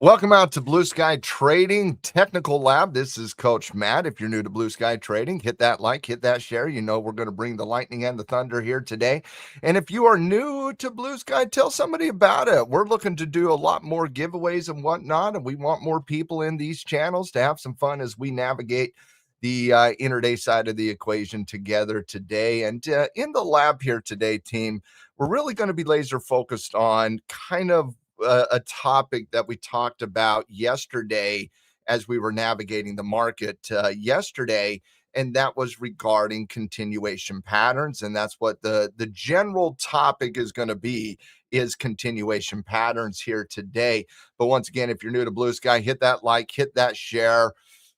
Welcome out to Blue Sky Trading Technical Lab. This is Coach Matt. If you're new to Blue Sky Trading, hit that like, hit that share. You know we're going to bring the lightning and the thunder here today. And if you are new to Blue Sky, tell somebody about it. We're looking to do a lot more giveaways and whatnot, and we want more people in these channels to have some fun as we navigate the intraday side of the equation together today. And in the lab here today, team, we're really going to be laser focused on kind of a topic that we talked about yesterday as we were navigating the market yesterday, and that was regarding continuation patterns. And that's what the general topic is going to be, is continuation patterns here today. But once again, if you're new to Blue Sky, hit that like, hit that share,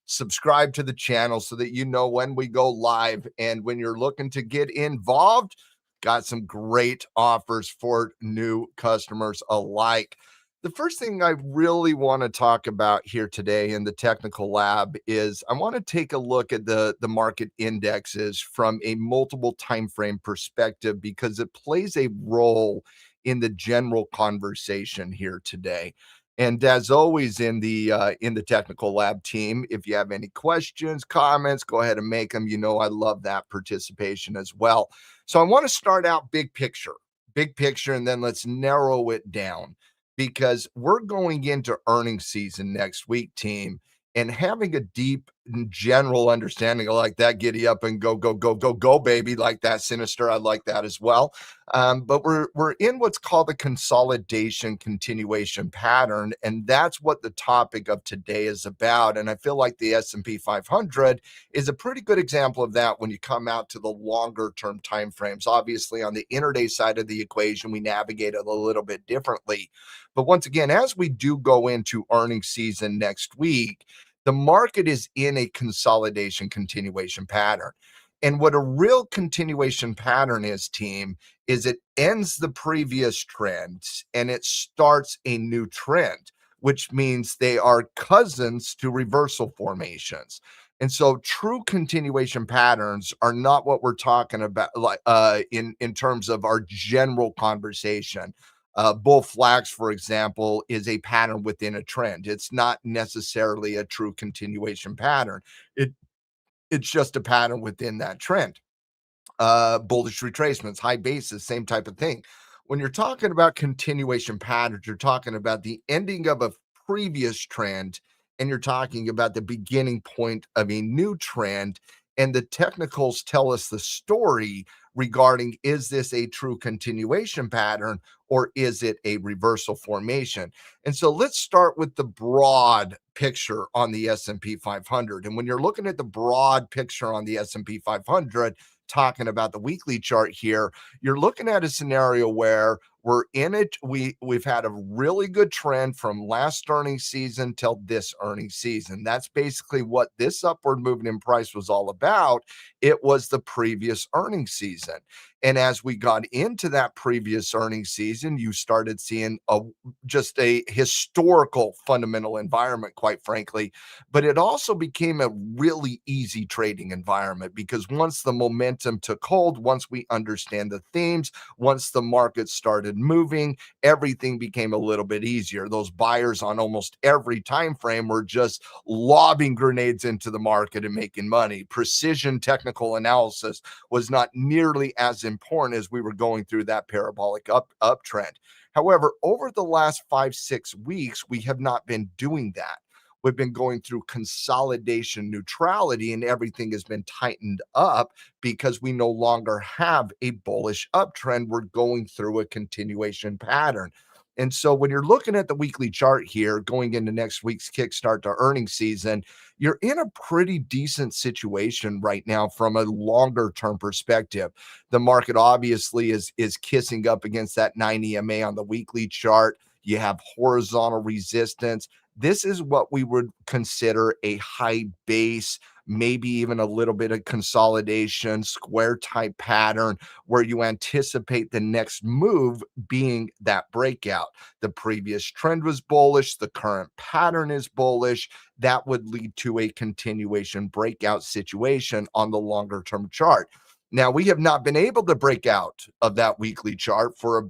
subscribe to the channel so that you know when we go live. And when you're looking to get involved, got some great offers for new customers alike. The first thing I really want to talk about here today in the technical lab is I want to take a look at the market indexes from a multiple time frame perspective, because it plays a role in the general conversation here today. And as always in the technical lab team, if you have any questions, comments, go ahead and make them. You know I love that participation as well. So I want to start out big picture, and then let's narrow it down, because we're going into earnings season next week, team, and having a deep general understanding of like that giddy up and go, go, go, go, go, baby, like that sinister. I like that as well. But we're in what's called the consolidation continuation pattern, and that's what the topic of today is about. And I feel like the S&P 500 is a pretty good example of that when you come out to the longer term time frames. Obviously, on the intraday side of the equation, we navigate it a little bit differently. But once again, as we do go into earnings season next week, the market is in a consolidation continuation pattern. And what a real continuation pattern is, team, is it ends the previous trend and it starts a new trend, which means they are cousins to reversal formations. And so true continuation patterns are not what we're talking about like in terms of our general conversation. Bull flags, for example, is a pattern within a trend. It's not necessarily a true continuation pattern. It's just a pattern within that trend. Bullish retracements, high bases, same type of thing. When you're talking about continuation patterns, you're talking about the ending of a previous trend, and you're talking about the beginning point of a new trend. And the technicals tell us the story regarding, is this a true continuation pattern or is it a reversal formation? And so let's start with the broad picture on the S&P 500. And when you're looking at the broad picture on the S&P 500, talking about the weekly chart here, you're looking at a scenario where we're in it. We've had a really good trend from last earnings season till this earnings season. That's basically what this upward movement in price was all about. It was the previous earnings season. And as we got into that previous earnings season, you started seeing just a historical fundamental environment, quite frankly. But it also became a really easy trading environment, because once the momentum took hold, once we understand the themes, once the market started moving, everything became a little bit easier. Those buyers on almost every time frame were just lobbing grenades into the market and making money. Precision technical analysis was not nearly as important as we were going through that parabolic uptrend. However, over the last 5-6 weeks, we have not been doing that. We've been going through consolidation neutrality, and everything has been tightened up because we no longer have a bullish uptrend. We're going through a continuation pattern. And so when you're looking at the weekly chart here, going into next week's kickstart to earnings season, you're in a pretty decent situation right now from a longer term perspective. The market obviously is kissing up against that 9 EMA on the weekly chart. You have horizontal resistance. This is what we would consider a high base, maybe even a little bit of consolidation, square type pattern, where you anticipate the next move being that breakout. The previous trend was bullish. The current pattern is bullish. That would lead to a continuation breakout situation on the longer term chart. Now, we have not been able to break out of that weekly chart for a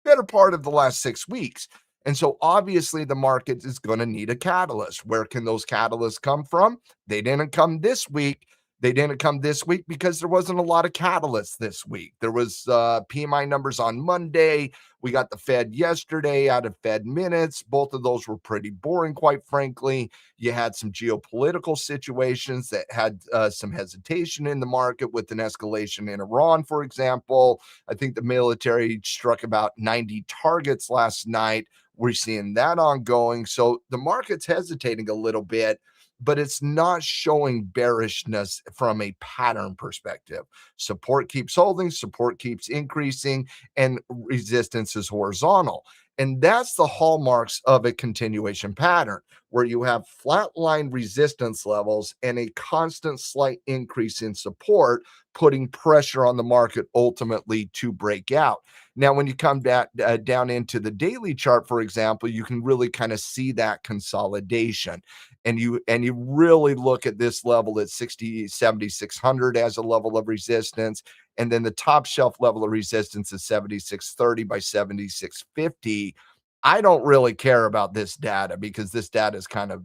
better part of the last 6 weeks. And so obviously the market is going to need a catalyst. Where can those catalysts come from? They didn't come this week. They didn't come this week because there wasn't a lot of catalysts this week. There was PMI numbers on Monday. We got the Fed yesterday out of Fed minutes. Both of those were pretty boring, quite frankly. You had some geopolitical situations that had some hesitation in the market with an escalation in Iran, for example. I think the military struck about 90 targets last night. We're seeing that ongoing. So the market's hesitating a little bit, but it's not showing bearishness from a pattern perspective. Support keeps holding, support keeps increasing, and resistance is horizontal. And that's the hallmarks of a continuation pattern where you have flatline resistance levels and a constant slight increase in support, putting pressure on the market ultimately to break out. Now, when you come down into the daily chart, for example, you can really kind of see that consolidation. And you really look at this level at 7,600 as a level of resistance. And then the top shelf level of resistance is 7,630 by 7,650. I don't really care about this data because this data is kind of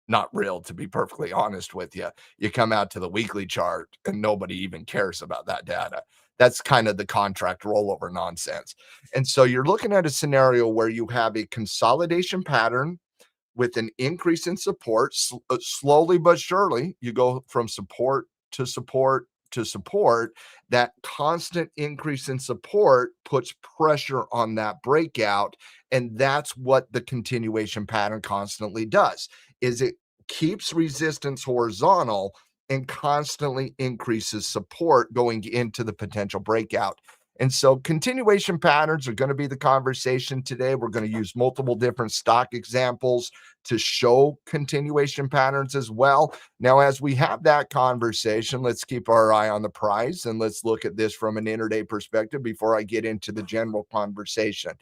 not real, to be perfectly honest with you. You come out to the weekly chart and nobody even cares about that data. That's kind of the contract rollover nonsense. And so you're looking at a scenario where you have a consolidation pattern with an increase in support, slowly but surely, you go from support to support to support. That constant increase in support puts pressure on that breakout. And that's what the continuation pattern constantly does, is it keeps resistance horizontal and constantly increases support going into the potential breakout. And so continuation patterns are going to be the conversation today. We're going to use multiple different stock examples to show continuation patterns as well. Now, as we have that conversation, let's keep our eye on the price and let's look at this from an intraday perspective before I get into the general conversation.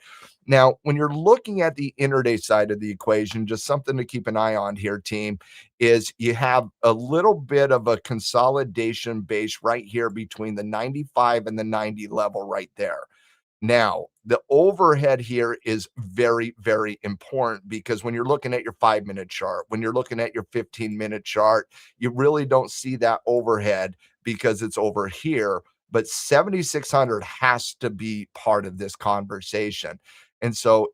Now, when you're looking at the intraday side of the equation, just something to keep an eye on here, team, is you have a little bit of a consolidation base right here between the 95 and the 90 level right there. Now, the overhead here is very, very important because when you're looking at your 5-minute chart, when you're looking at your 15-minute chart, you really don't see that overhead because it's over here. But 7,600 has to be part of this conversation. And so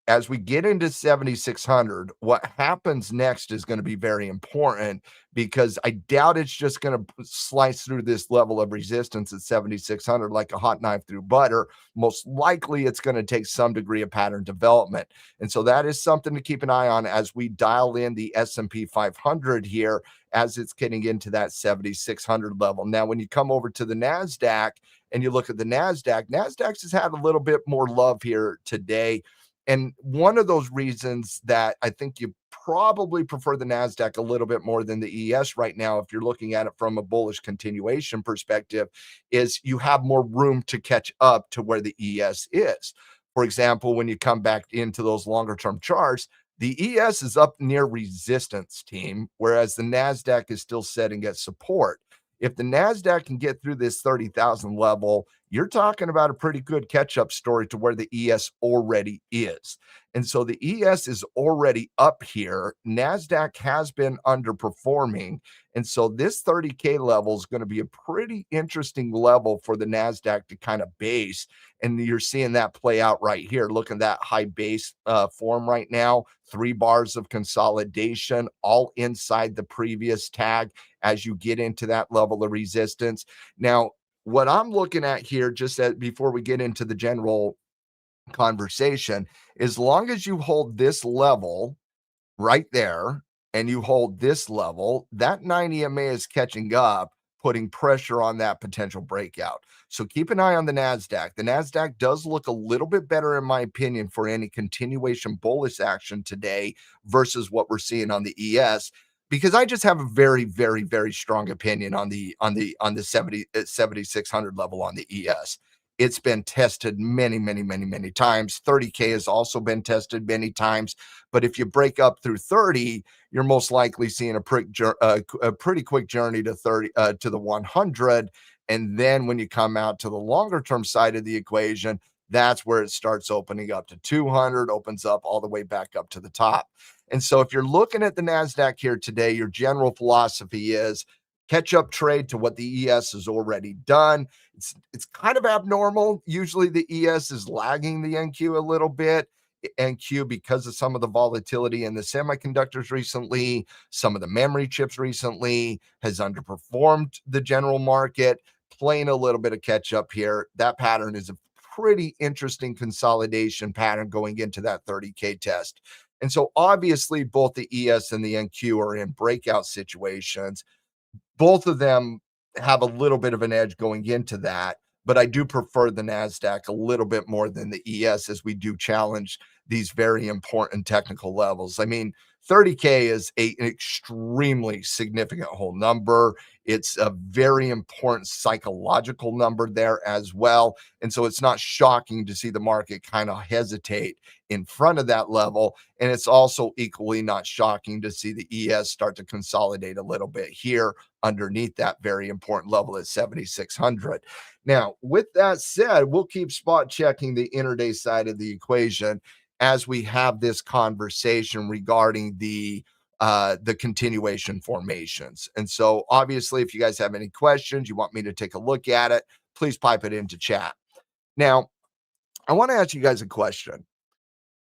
as we get into 7,600, what happens next is going to be very important because I doubt it's just going to slice through this level of resistance at 7,600 like a hot knife through butter. Most likely it's going to take some degree of pattern development. And so that is something to keep an eye on as we dial in the S&P 500 here as it's getting into that 7,600 level. Now, when you come over to the NASDAQ and you look at the NASDAQ has had a little bit more love here today. And one of those reasons that I think you probably prefer the NASDAQ a little bit more than the ES right now, if you're looking at it from a bullish continuation perspective, is you have more room to catch up to where the ES is. For example, when you come back into those longer term charts, the ES is up near resistance, team, whereas the NASDAQ is still setting at support. If the NASDAQ can get through this 30,000 level, you're talking about a pretty good catch-up story to where the ES already is. And so the ES is already up here. NASDAQ has been underperforming. And so this 30K level is going to be a pretty interesting level for the NASDAQ to kind of base. And you're seeing that play out right here. Look at that high base form right now. 3 bars of consolidation, all inside the previous tag as you get into that level of resistance. Now, what I'm looking at here, just before we get into the general conversation, as long as you hold this level right there and you hold this level, that 9 EMA is catching up, putting pressure on that potential breakout. So keep an eye on the NASDAQ. The NASDAQ does look a little bit better, in my opinion, for any continuation bullish action today versus what we're seeing on the ES. Because I just have a very, very, very strong opinion on the 7,600 level on the ES. It's been tested many, many, many, many times. 30K has also been tested many times. But if you break up through 30, you're most likely seeing a pretty quick journey to 30 to the 100. And then when you come out to the longer term side of the equation, that's where it starts opening up to 200, opens up all the way back up to the top. And so if you're looking at the NASDAQ here today, your general philosophy is catch up trade to what the ES has already done. It's kind of abnormal. Usually the ES is lagging the NQ a little bit. NQ, because of some of the volatility in the semiconductors recently, some of the memory chips recently, has underperformed the general market, playing a little bit of catch up here. That pattern is a pretty interesting consolidation pattern going into that 30K test. And so obviously both the ES and the NQ are in breakout situations. Both of them have a little bit of an edge going into that, but I do prefer the NASDAQ a little bit more than the ES, as we do challenge these very important technical levels. I mean, 30K is an extremely significant whole number. It's a very important psychological number there as well. And so it's not shocking to see the market kind of hesitate in front of that level. And it's also equally not shocking to see the ES start to consolidate a little bit here underneath that very important level at 7,600. Now, with that said, we'll keep spot checking the intraday side of the equation as we have this conversation regarding the continuation formations. And so obviously, if you guys have any questions, you want me to take a look at it, please pipe it into chat. Now, I want to ask you guys a question.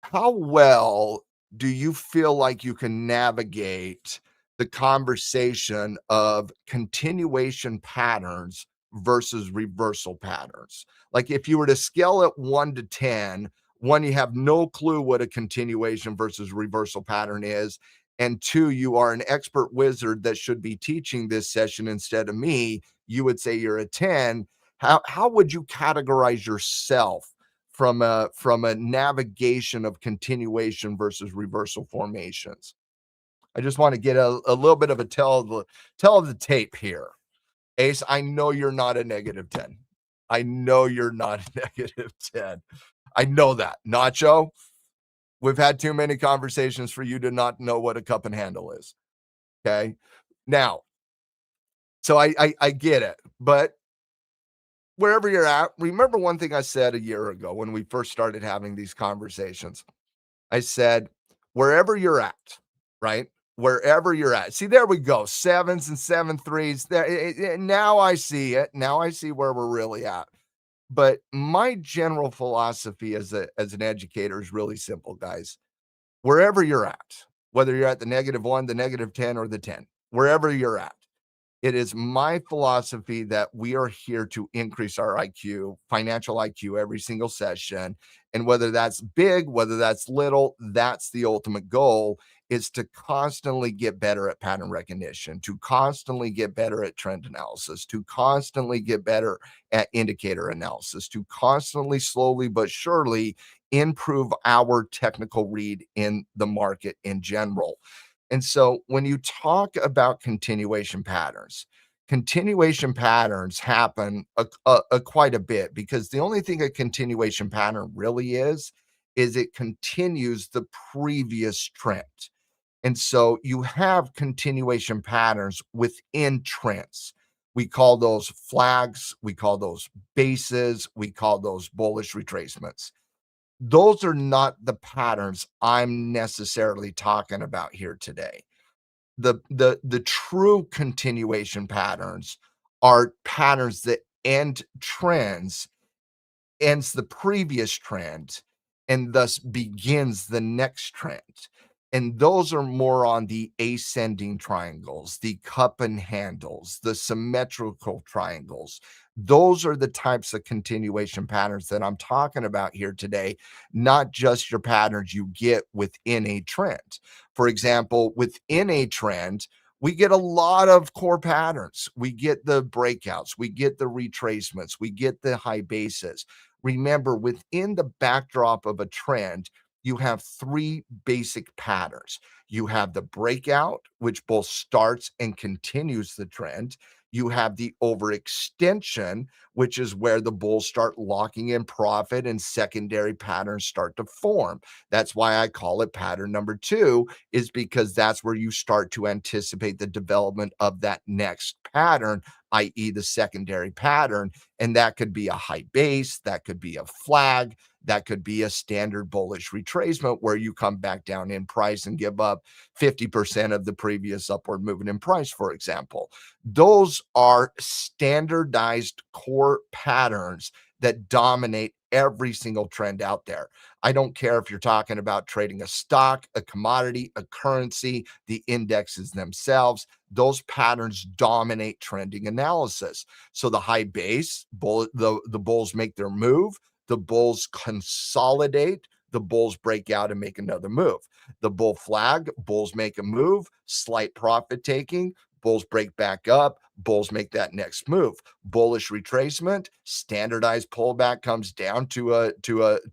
How well do you feel like you can navigate the conversation of continuation patterns versus reversal patterns? Like if you were to scale it 1 to 10, one, you have no clue what a continuation versus reversal pattern is. And two, you are an expert wizard that should be teaching this session instead of me. You would say you're a 10. How would you categorize yourself from a navigation of continuation versus reversal formations? I just want to get a little bit of a tell of the tape here. Ace, I know you're not a negative 10. I know you're not a negative 10. I know that. Nacho, we've had too many conversations for you to not know what a cup and handle is. Okay. Now, so I get it, but wherever you're at, remember one thing I said a year ago when we first started having these conversations. I said, wherever you're at, right? Wherever you're at. See, there we go. 7s and 7.3s. There, now I see it. Now I see where we're really at. But my general philosophy as an educator is really simple, guys. Wherever you're at, whether you're at the -1, the -10, or the 10, wherever you're at, it is my philosophy that we are here to increase our IQ, financial IQ, every single session. And whether that's big, whether that's little, that's the ultimate goal, is to constantly get better at pattern recognition, to constantly get better at trend analysis, to constantly get better at indicator analysis, to constantly, slowly but surely improve our technical read in the market in general. And so when you talk about continuation patterns happen quite a bit, because the only thing a continuation pattern really is it continues the previous trend. And so you have continuation patterns within trends. We call those flags, we call those bases, we call those bullish retracements. Those are not the patterns I'm necessarily talking about here today. The true continuation patterns are patterns that end trends, ends the previous trend, and thus begins the next trend. And those are more on the ascending triangles, the cup and handles, the symmetrical triangles. Those are the types of continuation patterns that I'm talking about here today, not just your patterns you get within a trend. For example, within a trend, we get a lot of core patterns. We get the breakouts, we get the retracements, we get the high bases. Remember, within the backdrop of a trend, you have three basic patterns. You have the breakout, which both starts and continues the trend. You have the overextension, which is where the bulls start locking in profit and secondary patterns start to form. That's why I call it pattern number two, is because that's where you start to anticipate the development of that next pattern, i.e., the secondary pattern. And that could be a high base, that could be a flag, that could be a standard bullish retracement where you come back down in price and give up 50% of the previous upward movement in price, for example. Those are standardized core patterns that dominate every single trend out there. I don't care if you're talking about trading a stock, a commodity, a currency, the indexes themselves. Those patterns dominate trending analysis. So the high base, the bulls make their move, the bulls consolidate, the bulls break out and make another move. The bull flag, bulls make a move, slight profit taking, bulls break back up, bulls make that next move. Bullish retracement, standardized pullback comes down to a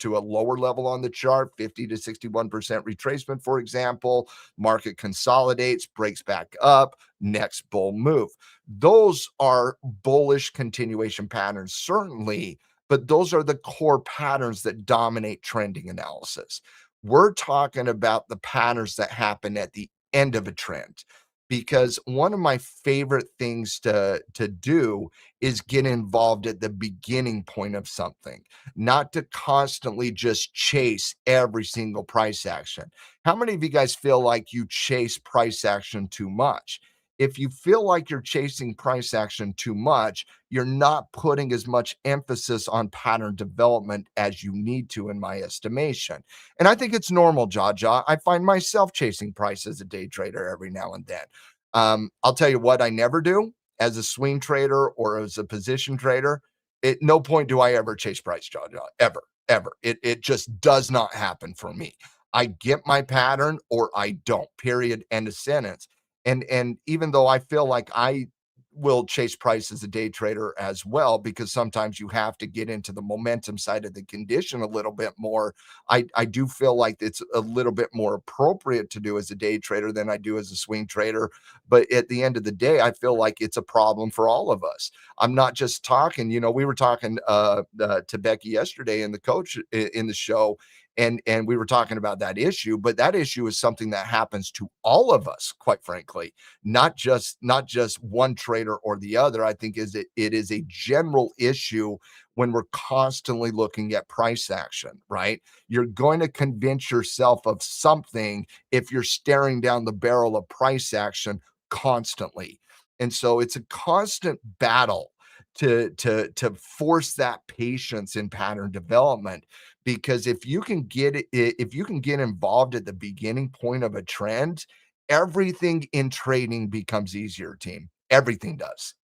lower level on the chart, 50 to 61% retracement, for example. Market consolidates, breaks back up, next bull move. Those are bullish continuation patterns, certainly, but those are the core patterns that dominate trending analysis. We're talking about the patterns that happen at the end of a trend, because one of my favorite things to do is get involved at the beginning point of something, not to constantly just chase every single price action. How many of you guys feel like you chase price action too much? If you feel like you're chasing price action too much, you're not putting as much emphasis on pattern development as you need to, in my estimation. And I think it's normal, Jaja. I find myself chasing price as a day trader every now and then. I'll tell you what I never do as a swing trader or as a position trader. At no point do I ever chase price, Jaja, ever, ever. It just does not happen for me. I get my pattern or I don't. Period. End of sentence. And even though I feel like I will chase price as a day trader as well, because sometimes you have to get into the momentum side of the condition a little bit more. I do feel like it's a little bit more appropriate to do as a day trader than I do as a swing trader. But at the end of the day, I feel like it's a problem for all of us. I'm not just talking, we were talking to Becky yesterday and the coach in the show, and we were talking about that issue, but that issue is something that happens to all of us, quite frankly, not just one trader or the other. I think it is a general issue when we're constantly looking at price action, right? You're going to convince yourself of something if you're staring down the barrel of price action constantly. And so it's a constant battle to force that patience in pattern development, because if you can get involved at the beginning point of a trend, everything in trading becomes easier, team. Everything does.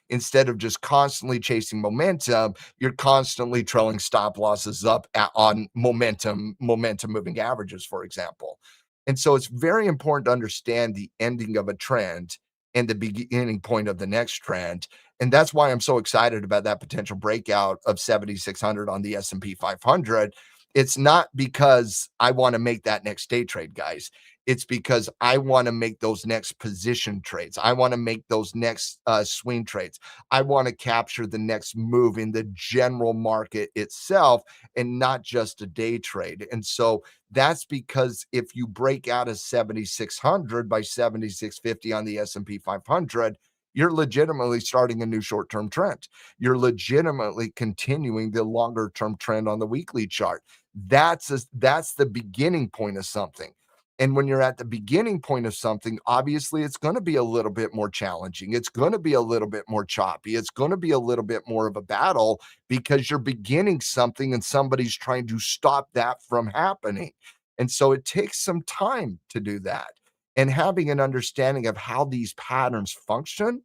Instead of just constantly chasing momentum, you're constantly trailing stop losses up on momentum moving averages, for example. And so it's very important to understand the ending of a trend and the beginning point of the next trend. And that's why I'm so excited about that potential breakout of 7,600 on the S&P 500. It's not because I want to make that next day trade, guys. It's because I want to make those next position trades. I want to make those next swing trades. I want to capture the next move in the general market itself and not just a day trade. And so that's because if you break out of 7,600 by 7,650 on the S&P 500, you're legitimately starting a new short-term trend. You're legitimately continuing the longer-term trend on the weekly chart. That's the beginning point of something. And when you're at the beginning point of something, obviously it's going to be a little bit more challenging. It's going to be a little bit more choppy. It's going to be a little bit more of a battle because you're beginning something and somebody's trying to stop that from happening. And so it takes some time to do that. And having an understanding of how these patterns function,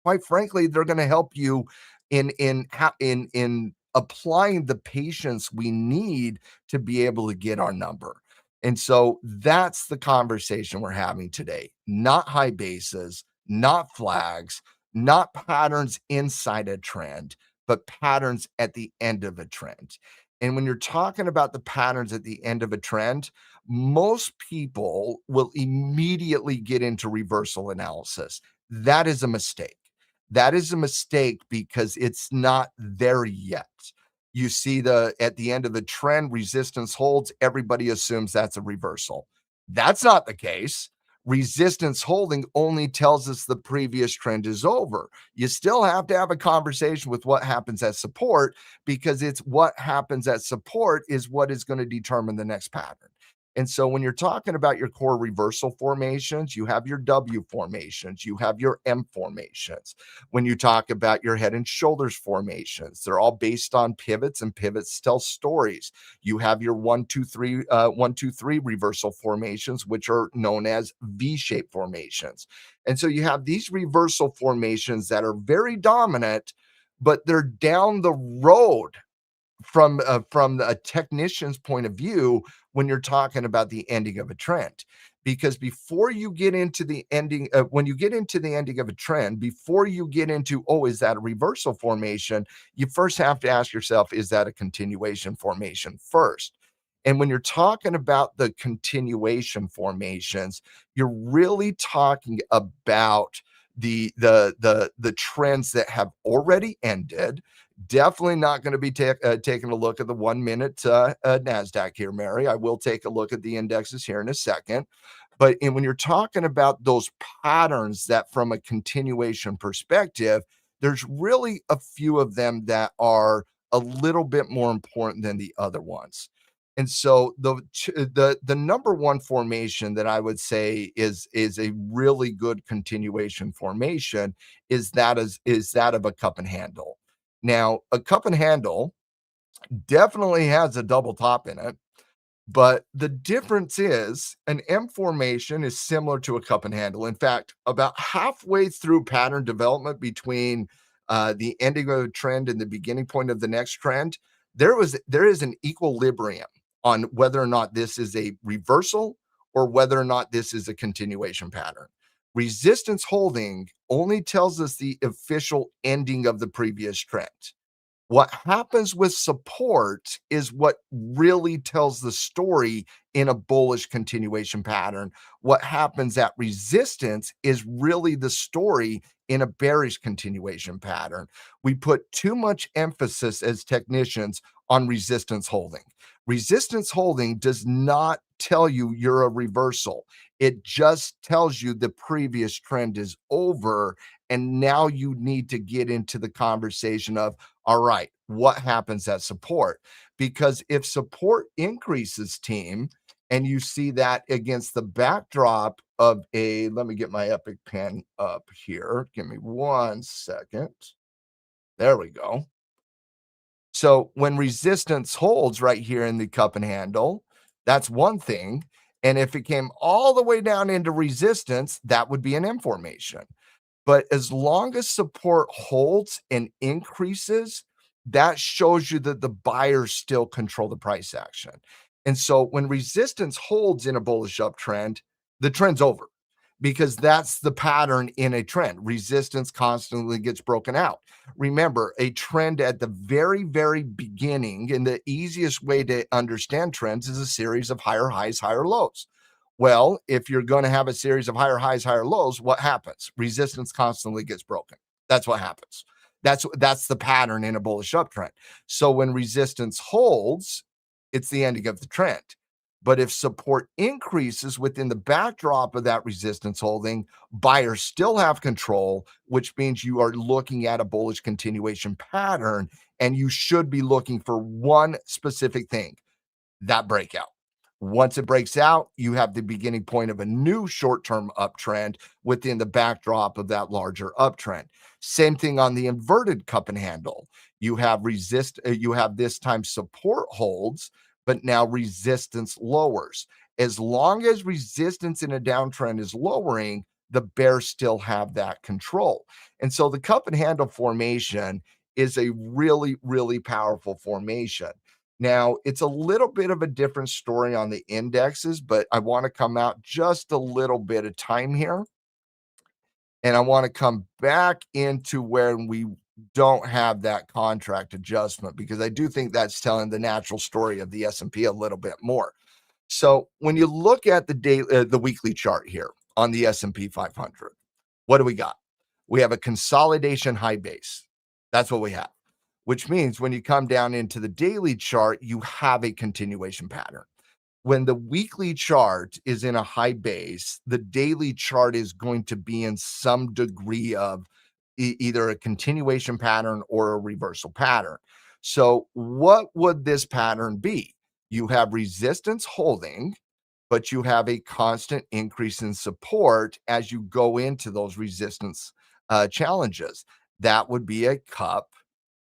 quite frankly, they're going to help you in applying the patience we need to be able to get our number. And so that's the conversation we're having today. Not high bases, not flags, not patterns inside a trend, but patterns at the end of a trend. And when you're talking about the patterns at the end of a trend, most people will immediately get into reversal analysis. That is a mistake. That is a mistake because it's not there yet. You see at the end of the trend, resistance holds, everybody assumes that's a reversal. That's not the case. Resistance holding only tells us the previous trend is over. You still have to have a conversation with what happens at support, because it's what happens at support is what is going to determine the next pattern. And so when you're talking about your core reversal formations, you have your W formations, you have your M formations. When you talk about your head and shoulders formations, they're all based on pivots, and pivots tell stories. You have your 1, 2, 3, 1, 2, 3 reversal formations, which are known as V-shaped formations. And so you have these reversal formations that are very dominant, but they're down the road from a technician's point of view when you're talking about the ending of a trend. Because before you get into the ending, when you get into the ending of a trend, before you get into, oh, is that a reversal formation, you first have to ask yourself, is that a continuation formation first? And when you're talking about the continuation formations, you're really talking about the trends that have already ended. Definitely not going to be taking a look at the 1 minute NASDAQ here, Mary. I will take a look at the indexes here in a second. But when you're talking about those patterns that from a continuation perspective, there's really a few of them that are a little bit more important than the other ones. And so the number one formation that I would say is a really good continuation formation is that of a cup and handle. Now, a cup and handle definitely has a double top in it, but the difference is an M formation is similar to a cup and handle. In fact, about halfway through pattern development between the ending of a trend and the beginning point of the next trend, there is an equilibrium on whether or not this is a reversal or whether or not this is a continuation pattern. Resistance holding only tells us the official ending of the previous trend. What happens with support is what really tells the story in a bullish continuation pattern. What happens at resistance is really the story in a bearish continuation pattern. We put too much emphasis as technicians on resistance holding. Resistance holding does not tell you you're a reversal. It just tells you the previous trend is over. And now you need to get into the conversation of, all right, what happens at support? Because if support increases, team, and you see that against the backdrop of let me get my Epic pen up here. Give me 1 second. There we go. So when resistance holds right here in the cup and handle, that's one thing. And if it came all the way down into resistance, that would be an M formation. But as long as support holds and increases, that shows you that the buyers still control the price action. And so when resistance holds in a bullish uptrend, the trend's over, because that's the pattern in a trend. Resistance constantly gets broken out. Remember, a trend at the very, very beginning, and the easiest way to understand trends is a series of higher highs, higher lows. Well, if you're going to have a series of higher highs, higher lows, what happens? Resistance constantly gets broken. That's what happens. That's the pattern in a bullish uptrend. So when resistance holds, it's the ending of the trend. But if support increases within the backdrop of that resistance holding, buyers still have control, which means you are looking at a bullish continuation pattern, and you should be looking for one specific thing, that breakout. Once it breaks out, you have the beginning point of a new short-term uptrend within the backdrop of that larger uptrend. Same thing on the inverted cup and handle. You have you have this time support holds, but now resistance lowers. As long as resistance in a downtrend is lowering, the bears still have that control. And so the cup and handle formation is a really, really powerful formation. Now, it's a little bit of a different story on the indexes, but I want to come out just a little bit of time here. And I want to come back into where we don't have that contract adjustment, because I do think that's telling the natural story of the S&P a little bit more. So when you look at the weekly chart here on the S&P 500, What do we got? We have a consolidation high base. That's what we have, which means when you come down into the daily chart, you have a continuation pattern. When the weekly chart is in a high base, the daily chart is going to be in some degree of either a continuation pattern or a reversal pattern. So, what would this pattern be? You have resistance holding, but you have a constant increase in support as you go into those resistance challenges. That would be a cup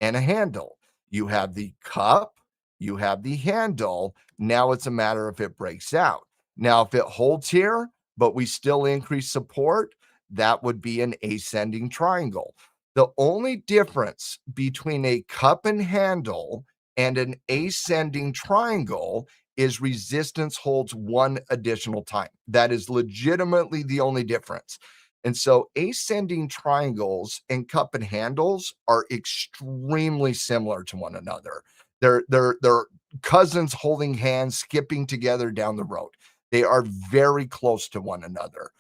and a handle. You have the cup, you have the handle. Now it's a matter if it breaks out. Now, if it holds here, but we still increase support, that would be an ascending triangle. The only difference between a cup and handle and an ascending triangle is resistance holds one additional time. That is legitimately the only difference. And so ascending triangles and cup and handles are extremely similar to one another. They're cousins holding hands, skipping together down the road. They are very close to one another.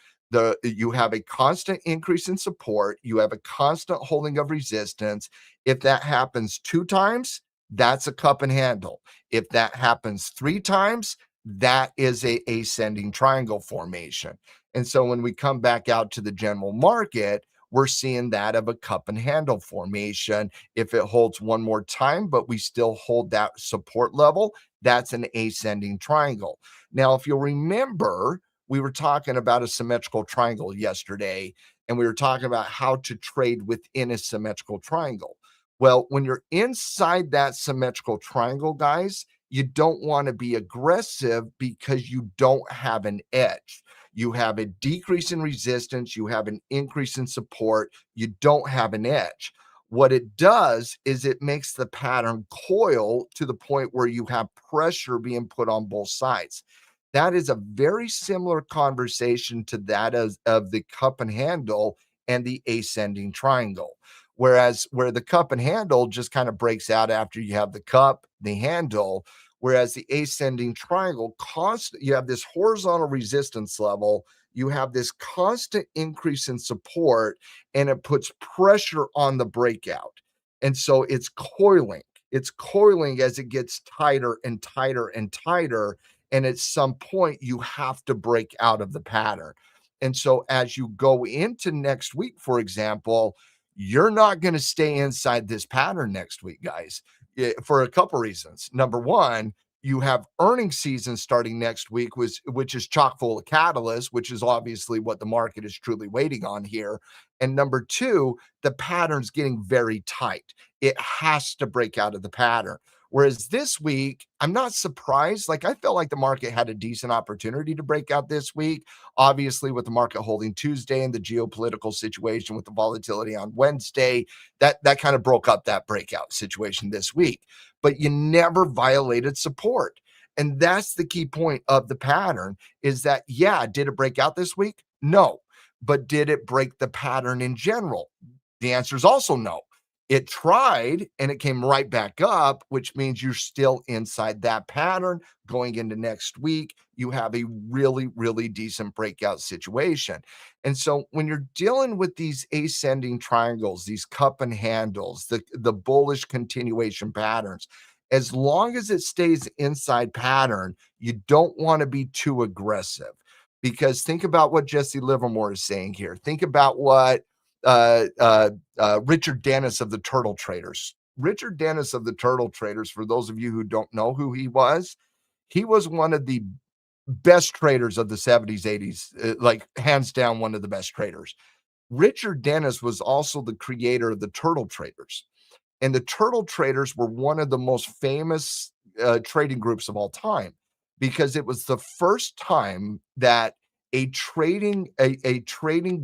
You have a constant increase in support, you have a constant holding of resistance. If that happens 2 times, that's a cup and handle. If that happens 3 times, that is a ascending triangle formation. And so when we come back out to the general market, we're seeing that of a cup and handle formation. If it holds one more time, but we still hold that support level, that's an ascending triangle. Now, if you'll remember, we were talking about a symmetrical triangle yesterday, and we were talking about how to trade within a symmetrical triangle. Well, when you're inside that symmetrical triangle, guys, you don't want to be aggressive because you don't have an edge. You have a decrease in resistance, you have an increase in support, you don't have an edge. What it does is it makes the pattern coil to the point where you have pressure being put on both sides. That is a very similar conversation to that of the cup and handle and the ascending triangle. Whereas where the cup and handle just kind of breaks out after you have the cup, the handle, whereas the ascending triangle, you have this horizontal resistance level, you have this constant increase in support, and it puts pressure on the breakout. And so it's coiling. It's coiling as it gets tighter and tighter and tighter. And at some point, you have to break out of the pattern. And so as you go into next week, for example, you're not going to stay inside this pattern next week, guys, for a couple reasons. Number one, you have earnings season starting next week, which is chock full of catalysts, which is obviously what the market is truly waiting on here. And number two, the pattern's getting very tight. It has to break out of the pattern. Whereas this week, I'm not surprised. Like, I felt like the market had a decent opportunity to break out this week. Obviously, with the market holding Tuesday and the geopolitical situation with the volatility on Wednesday, that kind of broke up that breakout situation this week. But you never violated support. And that's the key point of the pattern is that, yeah, did it break out this week? No. But did it break the pattern in general? The answer is also no. It tried and it came right back up, which means you're still inside that pattern going into next week. You have a really, really decent breakout situation. And so when you're dealing with these ascending triangles, these cup and handles, the bullish continuation patterns, as long as it stays inside pattern, you don't want to be too aggressive. Because think about what Jesse Livermore is saying here. Think about what Richard Dennis of the Turtle Traders. Richard Dennis of the Turtle Traders, for those of you who don't know who he was one of the best traders of the 70s, 80s, like hands down one of the best traders. Richard Dennis was also the creator of the Turtle Traders. And the Turtle Traders were one of the most famous trading groups of all time because it was the first time that a trading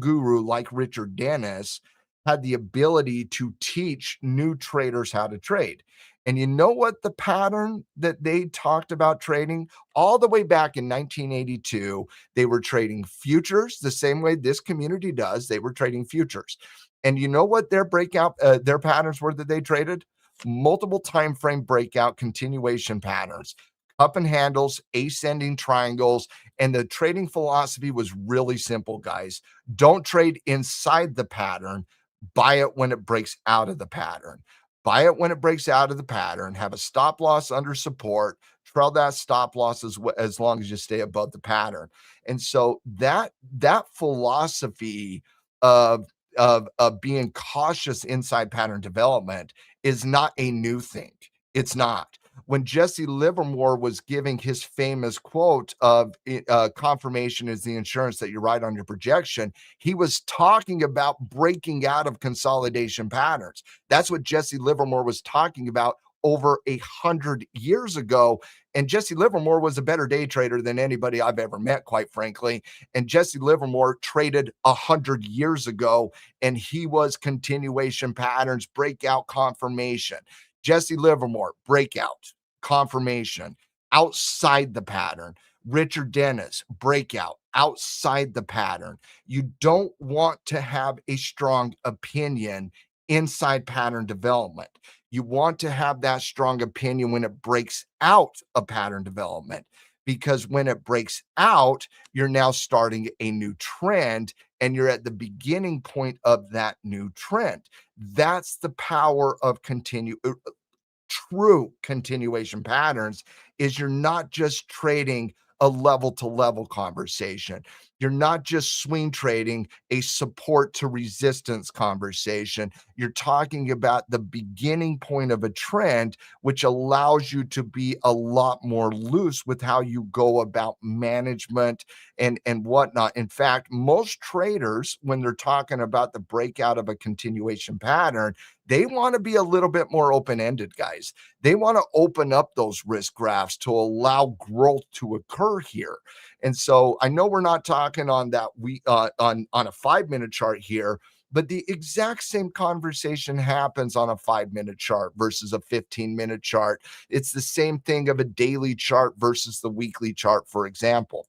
guru like Richard Dennis had the ability to teach new traders how to trade. And you know what the pattern that they talked about trading all the way back in 1982, they were trading futures the same way this community does. They were trading futures. And you know what their their patterns were that they traded? Multiple time frame breakout continuation patterns. Up and handles, ascending triangles, and the trading philosophy was really simple, guys. Don't trade inside the pattern, buy it when it breaks out of the pattern. Buy it when it breaks out of the pattern, have a stop loss under support, trail that stop loss as long as you stay above the pattern. And so that philosophy of of being cautious inside pattern development is not a new thing. It's not. When Jesse Livermore was giving his famous quote of confirmation is the insurance that you write on your projection, he was talking about breaking out of consolidation patterns. That's what Jesse Livermore was talking about over 100 years ago. And Jesse Livermore was a better day trader than anybody I've ever met, quite frankly. And Jesse Livermore traded 100 years ago, and he was continuation patterns, breakout, confirmation. Jesse Livermore, breakout, confirmation, outside the pattern. Richard Dennis, breakout, outside the pattern. You don't want to have a strong opinion inside pattern development. You want to have that strong opinion when it breaks out of pattern development, because when it breaks out, you're now starting a new trend and you're at the beginning point of that new trend. That's the power of true continuation patterns, is you're not just trading a level to level conversation. You're not just swing trading a support to resistance conversation. You're talking about the beginning point of a trend, which allows you to be a lot more loose with how you go about management and whatnot. In fact, most traders, when they're talking about the breakout of a continuation pattern, they want to be a little bit more open-ended, guys. They want to open up those risk graphs to allow growth to occur here. And so I know we're not talking on that on a 5-minute chart here, but the exact same conversation happens on a 5-minute chart versus a 15-minute chart. It's the same thing of a daily chart versus the weekly chart, for example.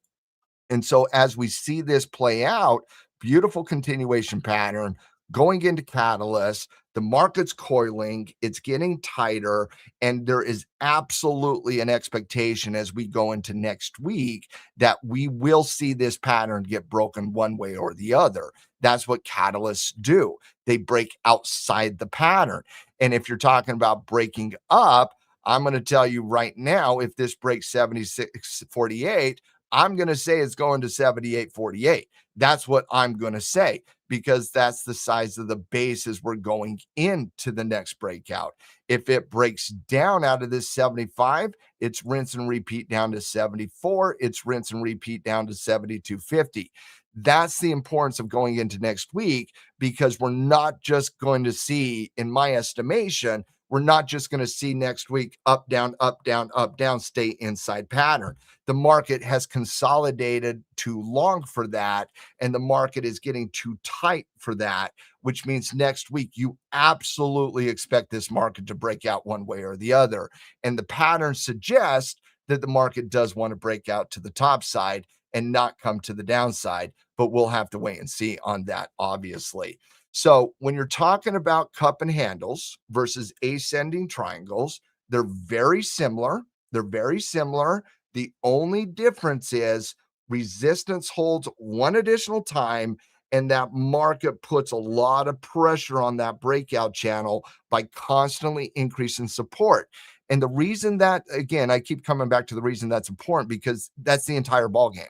And so as we see this play out, beautiful continuation pattern going into catalyst, the market's coiling, it's getting tighter, and there is absolutely an expectation as we go into next week that we will see this pattern get broken one way or the other. That's what catalysts do. They break outside the pattern. And if you're talking about breaking up, I'm going to tell you right now, if this breaks 76.48, I'm going to say it's going to 78.48. That's what I'm going to say, because that's the size of the base as we're going into the next breakout. If it breaks down out of this 75, it's rinse and repeat down to 74. It's rinse and repeat down to 72.50. That's the importance of going into next week, because we're not just going to see, in my estimation, we're not just going to see next week up, down, up, down, up, down, stay inside pattern. The market has consolidated too long for that, and the market is getting too tight for that, which means next week you absolutely expect this market to break out one way or the other. And the pattern suggests that the market does want to break out to the top side and not come to the downside, but we'll have to wait and see on that, obviously. So when you're talking about cup and handles versus ascending triangles, they're very similar. They're very similar. The only difference is resistance holds one additional time, and that market puts a lot of pressure on that breakout channel by constantly increasing support. And the reason that, again, I keep coming back to the reason that's important, because that's the entire ball game.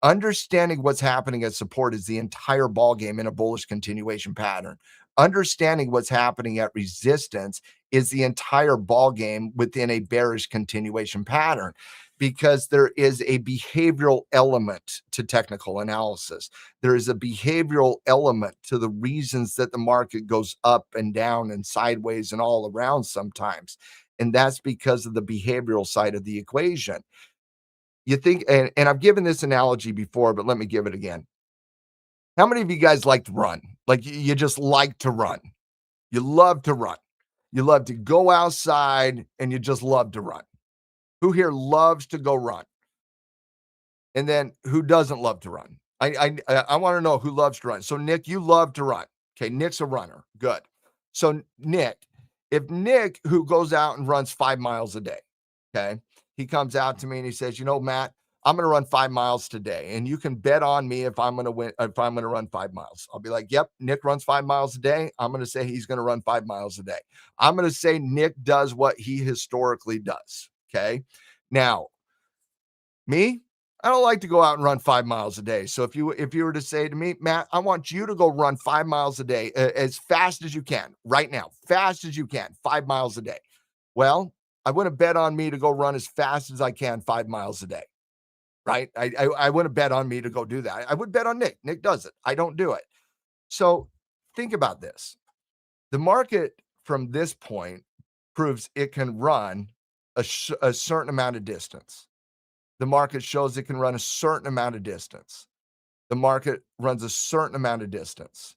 Understanding what's happening at support is the entire ball game in a bullish continuation pattern. Understanding what's happening at resistance is the entire ball game within a bearish continuation pattern, because there is a behavioral element to technical analysis. There is a behavioral element to the reasons that the market goes up and down and sideways and all around sometimes. And that's because of the behavioral side of the equation. You think, and I've given this analogy before, but let me give it again. How many of you guys like to run? Like, you just like to run. You love to run. You love to go outside and you just love to run. Who here loves to go run? And then who doesn't love to run? I want to know who loves to run. So Nick, you love to run. Okay, Nick's a runner. Good. So Nick, if Nick, who goes out and runs 5 miles a day, okay, he comes out to me and he says, Matt, I'm going to run 5 miles today. And you can bet on me if I'm going to win, if I'm going to run 5 miles. I'll be like, yep, Nick runs 5 miles a day. I'm going to say he's going to run 5 miles a day. I'm going to say Nick does what he historically does. Okay. Now, me, I don't like to go out and run 5 miles a day. So if you were to say to me, Matt, I want you to go run 5 miles a day as fast as you can right now, fast as you can, 5 miles a day. Well, I wouldn't bet on me to go run as fast as I can 5 miles a day, right? I wouldn't bet on me to go do that. I would bet on Nick. Nick does it. I don't do it. So think about this. The market from this point proves it can run a certain amount of distance. The market shows it can run a certain amount of distance. The market runs a certain amount of distance.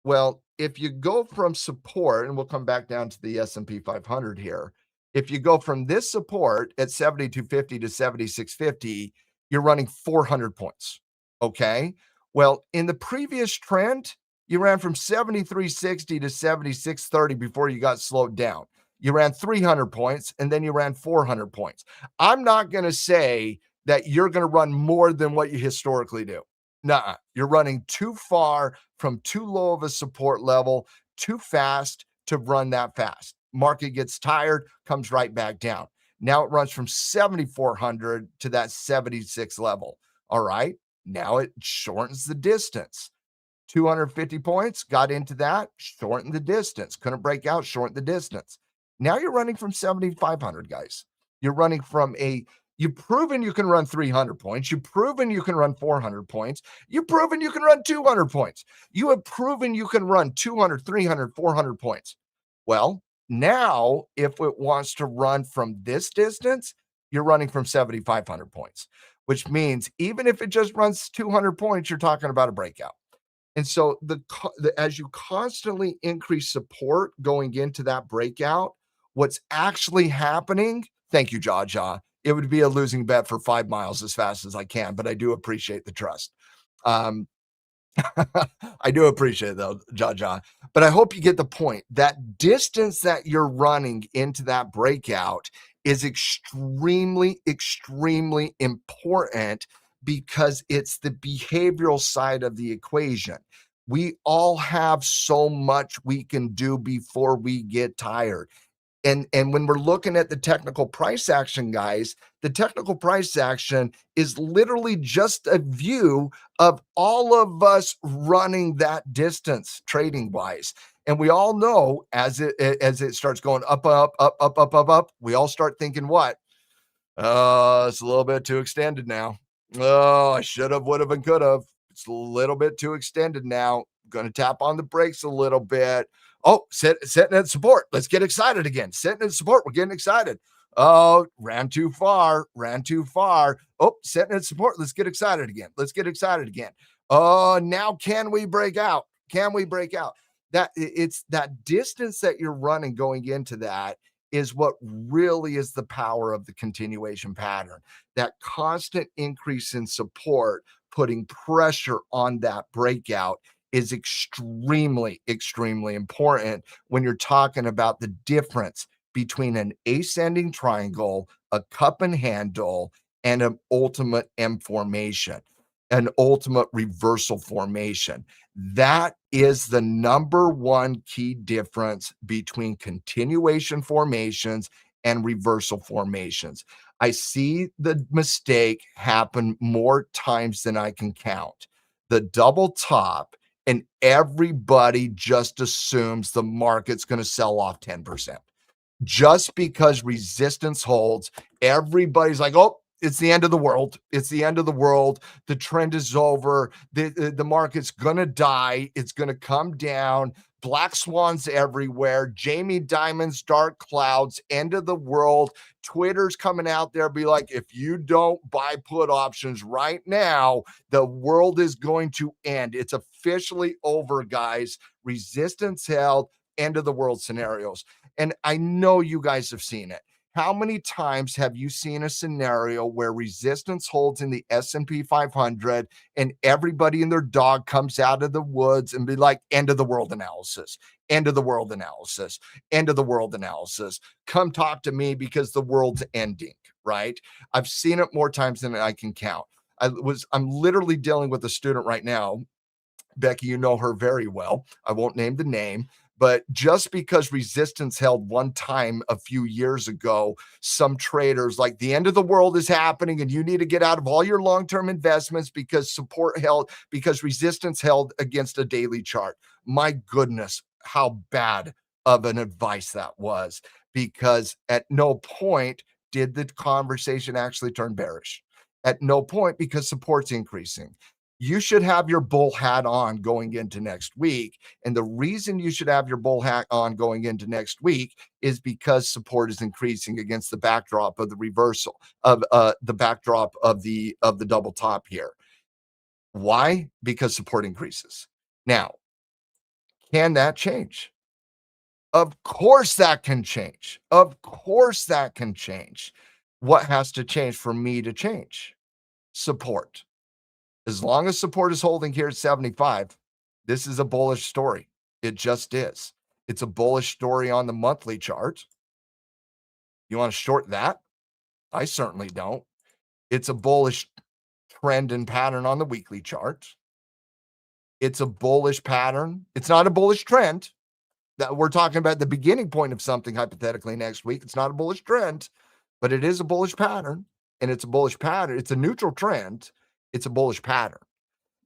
Well, if you go from support, and we'll come back down to the S&P 500 here, if you go from this support at 7,250 to 7,650, you're running 400 points. Okay. Well, in the previous trend, you ran from 7,360 to 7,630 before you got slowed down. You ran 300 points and then you ran 400 points. I'm not going to say that you're going to run more than what you historically do. Nuh-uh. You're running too far from too low of a support level, too fast to run that fast. Market gets tired, comes right back down. Now it runs from 7,400 to that 76 level. All right. Now it shortens the distance. 250 points, got into that, shortened the distance. Couldn't break out, shortened the distance. Now you're running from 7,500, guys. You're running from you've proven you can run 300 points. You've proven you can run 400 points. You've proven you can run 200 points. You have proven you can run 200, 300, 400 points. Well, now if it wants to run from this distance, you're running from 7,500 points, which means even if it just runs 200 points, you're talking about a breakout. And so as you constantly increase support going into that breakout, what's actually happening, thank you, Jaja. It would be a losing bet for 5 miles as fast as I can, but I do appreciate the trust. I do appreciate it though, Jaja. But I hope you get the point. That distance that you're running into that breakout is extremely, extremely important because it's the behavioral side of the equation. We all have so much we can do before we get tired. And when we're looking at the technical price action, guys, the technical price action is literally just a view of all of us running that distance trading wise. And we all know as it starts going up, we all start thinking what? It's a little bit too extended now. Oh, I should have, would have, and could have. It's a little bit too extended now. Going to tap on the brakes a little bit. Oh, sitting at support. Let's get excited again. Sitting at support. We're getting excited. Oh, ran too far. Oh, sitting at support. Let's get excited again. Oh, now can we break out? That it's that distance that you're running going into that is what really is the power of the continuation pattern. That constant increase in support, putting pressure on that breakout is extremely, extremely important when you're talking about the difference between an ascending triangle, a cup and handle, and an ultimate M formation, an ultimate reversal formation. That is the number one key difference between continuation formations and reversal formations. I see the mistake happen more times than I can count. The double top, and everybody just assumes the market's going to sell off 10%. Just because resistance holds, everybody's like, oh, it's the end of the world. The trend is over. The market's going to die. It's going to come down. Black swans everywhere. Jamie Dimon's dark clouds, end of the world. Twitter's coming out there, be like, if you don't buy put options right now, the world is going to end. It's officially over, guys. Resistance held, end of the world scenarios. And I know you guys have seen it. How many times have you seen a scenario where resistance holds in the S&P 500 and everybody and their dog comes out of the woods and be like, end of the world analysis, end of the world analysis, end of the world analysis. Come talk to me because the world's ending, right? I've seen it more times than I can count. I'm literally dealing with a student right now. Becky, you know her very well. I won't name the name, but just because resistance held one time a few years ago, some traders like the end of the world is happening and you need to get out of all your long-term investments because support held, because resistance held against a daily chart. My goodness, how bad of an advice that was, because at no point did the conversation actually turn bearish. At no point, because support's increasing. You should have your bull hat on going into next week. And the reason you should have your bull hat on going into next week is because support is increasing against the backdrop of the reversal of the backdrop of the double top here. Why? Because support increases. Now, can that change? Of course that can change. Of course that can change. What has to change for me to change? Support. As long as support is holding here at 75, this is a bullish story. It just is. It's a bullish story on the monthly chart. You want to short that? I certainly don't. It's a bullish trend and pattern on the weekly chart. It's a bullish pattern. It's not a bullish trend. That we're talking about the beginning point of something hypothetically next week. It's not a bullish trend, but it is a bullish pattern. And it's a bullish pattern. It's a neutral trend. It's a bullish pattern.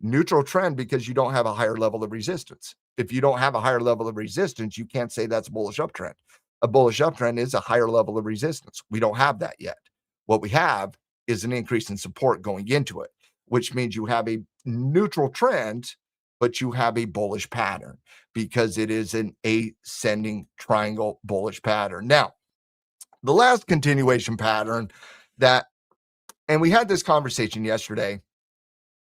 Neutral trend because you don't have a higher level of resistance. If you don't have a higher level of resistance, you can't say that's a bullish uptrend. A bullish uptrend is a higher level of resistance. We don't have that yet. What we have is an increase in support going into it, which means you have a neutral trend, but you have a bullish pattern because it is an ascending triangle bullish pattern. Now, the last continuation pattern that, and we had this conversation yesterday,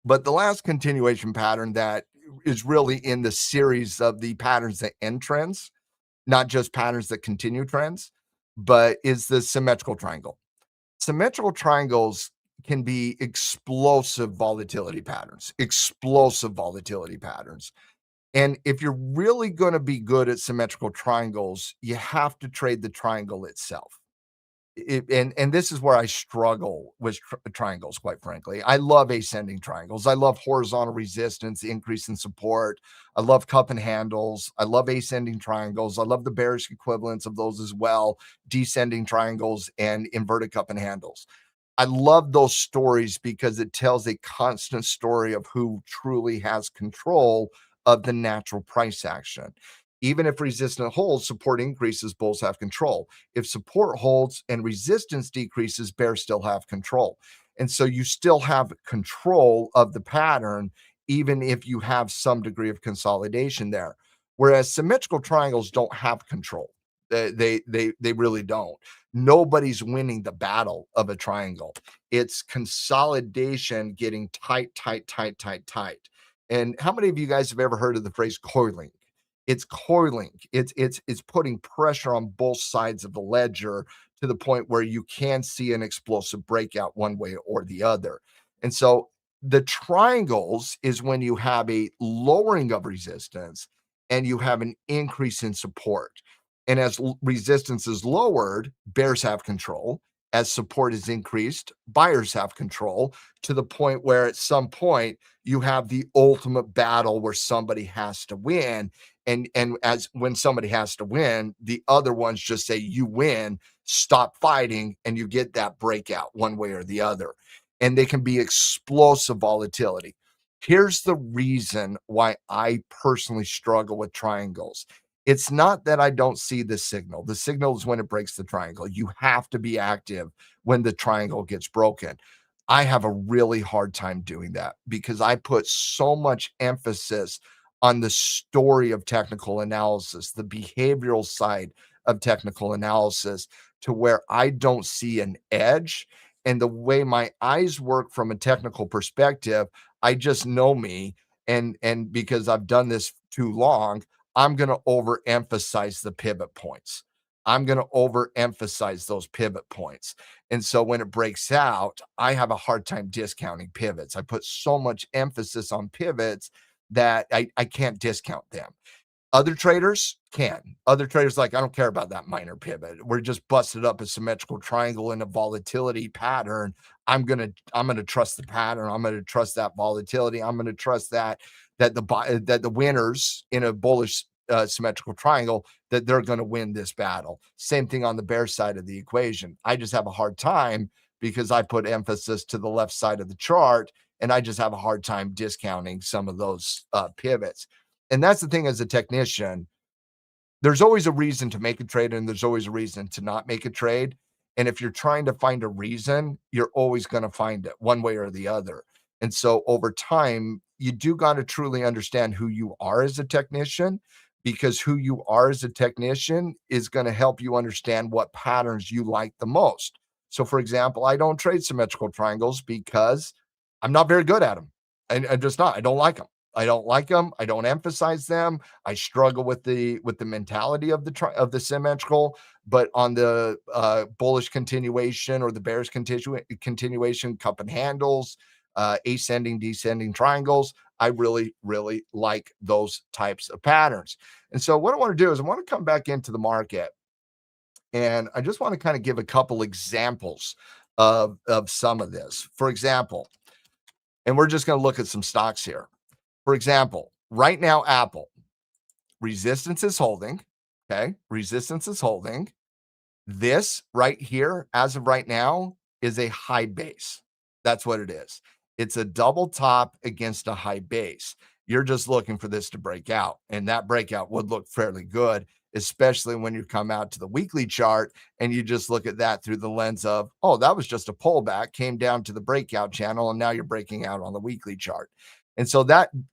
but the last continuation pattern that is really in the series of the patterns that end trends, not just patterns that continue trends, but is the symmetrical triangle. Symmetrical triangles can be explosive volatility patterns, explosive volatility patterns. And if you're really going to be good at symmetrical triangles, you have to trade the triangle itself. And this is where I struggle with triangles, quite frankly. I love ascending triangles. I love horizontal resistance, increase in support. I love cup and handles. I love ascending triangles. I love the bearish equivalents of those as well, descending triangles and inverted cup and handles. I love those stories because it tells a constant story of who truly has control of the natural price action. Even if resistance holds, support increases, bulls have control. If support holds and resistance decreases, bears still have control. And so you still have control of the pattern, even if you have some degree of consolidation there. Whereas symmetrical triangles don't have control. They really don't. Nobody's winning the battle of a triangle. It's consolidation getting tight, tight, tight, tight, tight. And how many of you guys have ever heard of the phrase coiling? It's coiling. It's putting pressure on both sides of the ledger to the point where you can see an explosive breakout one way or the other. And so the triangles is when you have a lowering of resistance and you have an increase in support. And as resistance is lowered, bears have control. As support is increased, buyers have control to the point where at some point you have the ultimate battle where somebody has to win. And as when somebody has to win, the other ones just say, you win, stop fighting, and you get that breakout one way or the other. And they can be explosive volatility. Here's the reason why I personally struggle with triangles. It's not that I don't see the signal. The signal is when it breaks the triangle. You have to be active when the triangle gets broken. I have a really hard time doing that because I put so much emphasis on the story of technical analysis, the behavioral side of technical analysis, to where I don't see an edge. And the way my eyes work from a technical perspective, I just know me. And because I've done this too long, I'm going to overemphasize the pivot points. I'm going to overemphasize those pivot points. And so when it breaks out, I have a hard time discounting pivots. I put so much emphasis on pivots that I can't discount them. Other traders can. Other traders like, I don't care about that minor pivot. We're just busted up a symmetrical triangle in a volatility pattern. I'm gonna trust the pattern. I'm gonna trust that volatility. I'm gonna trust that the winners in a bullish symmetrical triangle, that they're going to win this battle. Same thing on the bear side of the equation. I just have a hard time because I put emphasis to the left side of the chart, and I just have a hard time discounting some of those pivots. And that's the thing as a technician, there's always a reason to make a trade and there's always a reason to not make a trade. And if you're trying to find a reason, you're always going to find it one way or the other. And so over time, you do got to truly understand who you are as a technician, because who you are as a technician is going to help you understand what patterns you like the most. So, for example, I don't trade symmetrical triangles because I'm not very good at them. I'm just not. I don't like them. I don't like them. I don't emphasize them. I struggle with the mentality of the symmetrical, but on the bullish continuation or the bearish continuation, cup and handles, ascending, descending triangles, I really, really like those types of patterns. And so what I want to do is I want to come back into the market, and I just want to kind of give a couple examples of some of this. For example, and we're just going to look at some stocks here. For example, right now, Apple, resistance is holding. Okay. Resistance is holding. This right here, as of right now, is a high base. That's what it is. It's a double top against a high base. You're just looking for this to break out. And that breakout would look fairly good, especially when you come out to the weekly chart and you just look at that through the lens of, oh, that was just a pullback, came down to the breakout channel, and now you're breaking out on the weekly chart. And so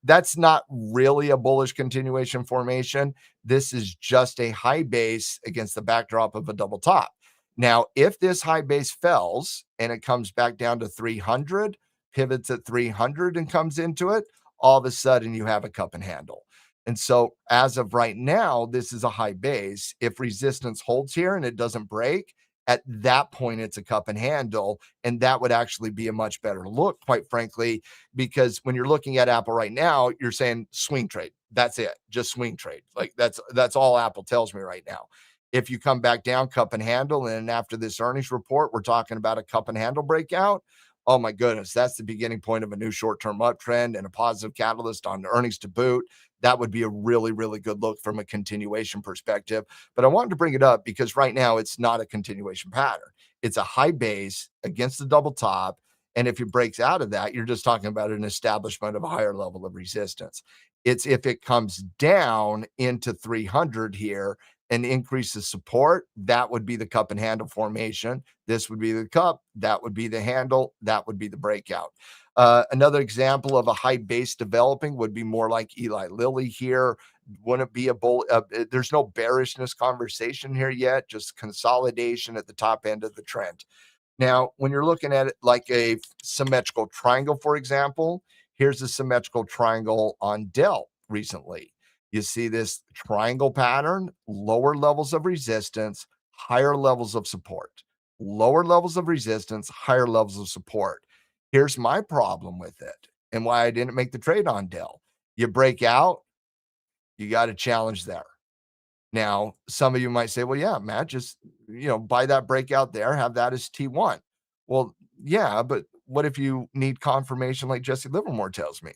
that's not really a bullish continuation formation. This is just a high base against the backdrop of a double top. Now, if this high base fells and it comes back down to 300, pivots at 300 and comes into it, all of a sudden you have a cup and handle. And so as of right now, this is a high base. If resistance holds here and it doesn't break, at that point, it's a cup and handle. And that would actually be a much better look, quite frankly, because when you're looking at Apple right now, you're saying swing trade. That's it. Just swing trade. Like that's all Apple tells me right now. If you come back down, cup and handle, and after this earnings report, we're talking about a cup and handle breakout. Oh my goodness, that's the beginning point of a new short-term uptrend and a positive catalyst on earnings to boot. That would be a really, really good look from a continuation perspective. But I wanted to bring it up because right now it's not a continuation pattern. It's a high base against the double top. And if it breaks out of that, you're just talking about an establishment of a higher level of resistance. It's if it comes down into 300 here and increases support, that would be the cup and handle formation. This would be the cup, that would be the handle, that would be the breakout. Another example of a high base developing would be more like Eli Lilly here. Wouldn't be a bull. There's no bearishness conversation here yet, just consolidation at the top end of the trend. Now, when you're looking at it like a symmetrical triangle, for example, here's a symmetrical triangle on Dell recently. You see this triangle pattern, lower levels of resistance, higher levels of support, lower levels of resistance, higher levels of support. Here's my problem with it and why I didn't make the trade on Dell. You break out, you got a challenge there. Now, some of you might say, well, yeah, Matt, just, buy that breakout there, have that as T1. Well, yeah, but what if you need confirmation like Jesse Livermore tells me?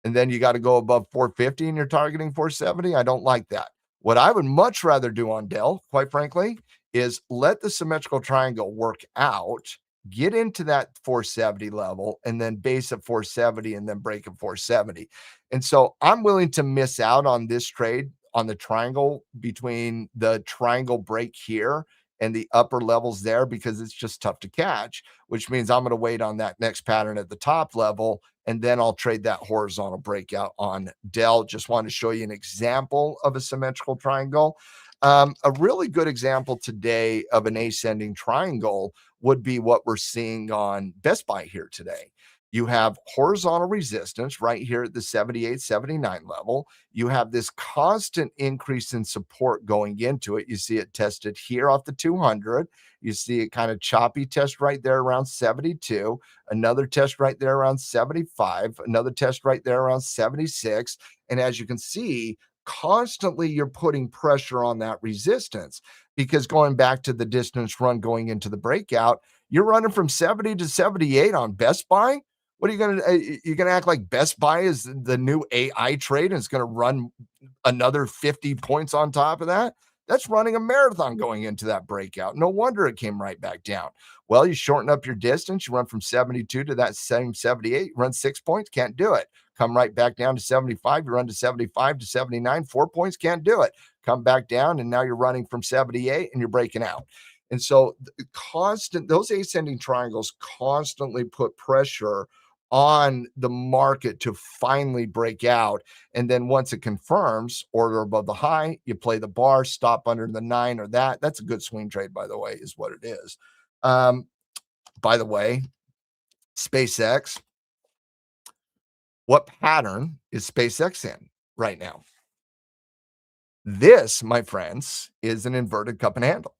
And then you got to go above 450 and you're targeting 470. I don't like that. What I would much rather do on Dell, quite frankly, is let the symmetrical triangle work out, get into that 470 level, and then base at 470 and then break at 470. And so I'm willing to miss out on this trade on the triangle between the triangle break here and the upper levels there because it's just tough to catch, which means I'm going to wait on that next pattern at the top level, and then I'll trade that horizontal breakout on Dell. Just want to show you an example of a symmetrical triangle. A really good example today of an ascending triangle would be what we're seeing on Best Buy here today. You have horizontal resistance right here at the 78, 79 level. You have this constant increase in support going into it. You see it tested here off the 200. You see it kind of choppy test right there around 72, another test right there around 75, another test right there around 76. And as you can see, constantly you're putting pressure on that resistance, because going back to the distance run going into the breakout, you're running from 70 to 78 on Best Buy. What are you going to you're going to act like Best Buy is the new AI trade and it's going to run another 50 points on top of that? That's running a marathon going into that breakout. No wonder it came right back down. Well, you shorten up your distance, you run from 72 to that same 78, you run 6 points, can't do it. Come right back down to 75, you run to 75 to 79, 4 points, can't do it. Come back down, and now you're running from 78 and you're breaking out. And so those ascending triangles constantly put pressure on the market to finally break out. And then once it confirms order above the high, you play the bar, stop under the 9 or that. That's a good swing trade, by the way, is what it is. By the way, SpaceX, what pattern is SpaceX in right now? This, my friends, is an inverted cup and handle.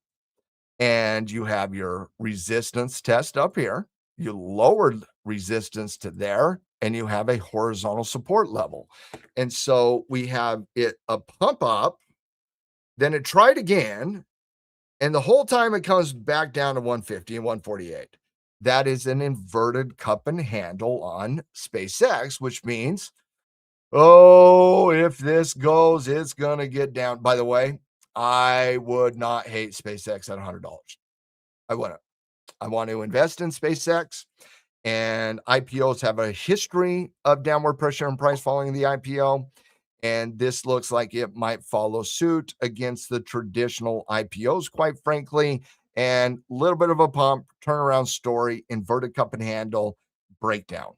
And you have your resistance test up here. You lowered resistance to there, and you have a horizontal support level. And so we have it a pump up, then it tried again, and the whole time it comes back down to 150 and 148. That is an inverted cup and handle on SpaceX, which means, oh, if this goes, it's going to get down. By the way, I would not hate SpaceX at $100. I wouldn't. I want to invest in SpaceX, and IPOs have a history of downward pressure and price following the IPO. And this looks like it might follow suit against the traditional IPOs, quite frankly. And a little bit of a pump, turnaround story, inverted cup and handle, breakdown.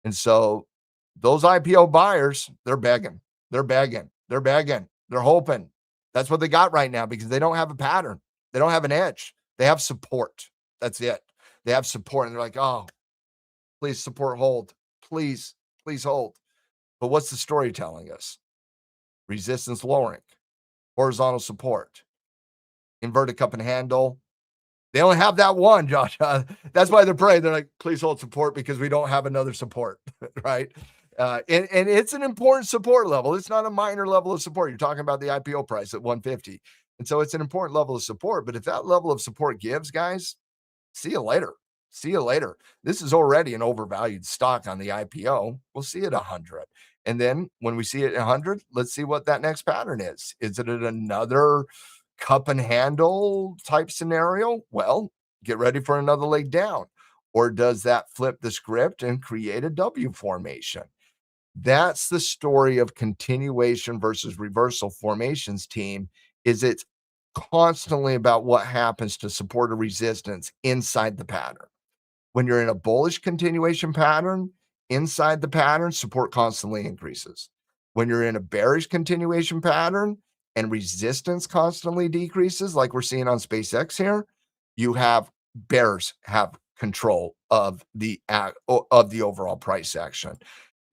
And so those IPO buyers, they're begging, they're begging, they're begging, they're hoping. That's what they got right now, because they don't have a pattern. They don't have an edge. They have support. That's it. They have support, and they're like, oh, please support, hold. Please, please hold. But what's the story telling us? Resistance lowering, horizontal support, inverted cup and handle. They only have that one, Josh. That's why they're praying. They're like, please hold support, because we don't have another support, right? And it's an important support level. It's not a minor level of support. You're talking about the IPO price at 150. And so it's an important level of support. But if that level of support gives, guys, see you later. See you later. This is already an overvalued stock on the IPO. We'll see it at 100. And then when we see it at 100, let's see what that next pattern is. Is it another cup and handle type scenario? Well, get ready for another leg down. Or does that flip the script and create a W formation? That's the story of continuation versus reversal formations, team. Is it's constantly about what happens to support or resistance inside the pattern. When you're in a bullish continuation pattern, inside the pattern, support constantly increases. When you're in a bearish continuation pattern and resistance constantly decreases, like we're seeing on SpaceX here, you have bears have control of the overall price action.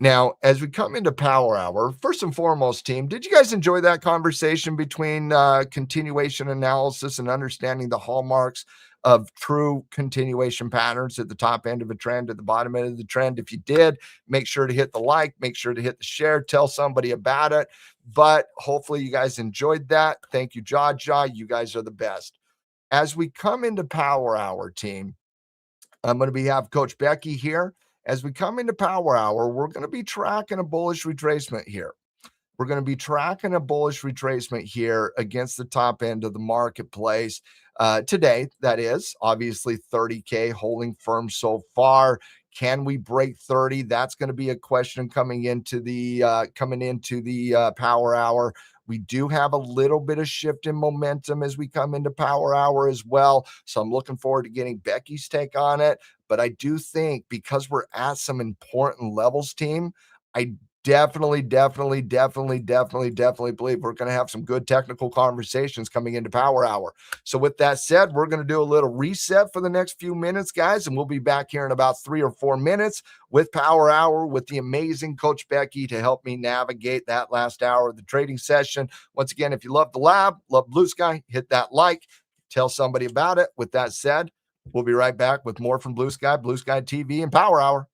Now, as we come into Power Hour, first and foremost, team, did you guys enjoy that conversation between continuation analysis and understanding the hallmarks of true continuation patterns at the top end of a trend, at the bottom end of the trend? If you did, make sure to hit the like, make sure to hit the share, tell somebody about it. But hopefully you guys enjoyed that. Thank you, Jaw. You guys are the best. As we come into Power Hour, team, I'm going to have Coach Becky here. As we come into Power Hour, we're going to be tracking a bullish retracement here. We're going to be tracking a bullish retracement here against the top end of the marketplace today. That is obviously 30K holding firm so far. Can we break 30? That's going to be a question coming into the Power Hour. We do have a little bit of shift in momentum as we come into Power Hour as well. So I'm looking forward to getting Becky's take on it. But I do think, because we're at some important levels, team, I definitely believe we're going to have some good technical conversations coming into Power Hour. So, with that said, we're going to do a little reset for the next few minutes, guys, and we'll be back here in about 3 or 4 minutes with Power Hour with the amazing Coach Becky to help me navigate that last hour of the trading session. Once again, if you love the lab, love Blue Sky, hit that like, tell somebody about it. With that said, we'll be right back with more from Blue Sky TV, and Power Hour.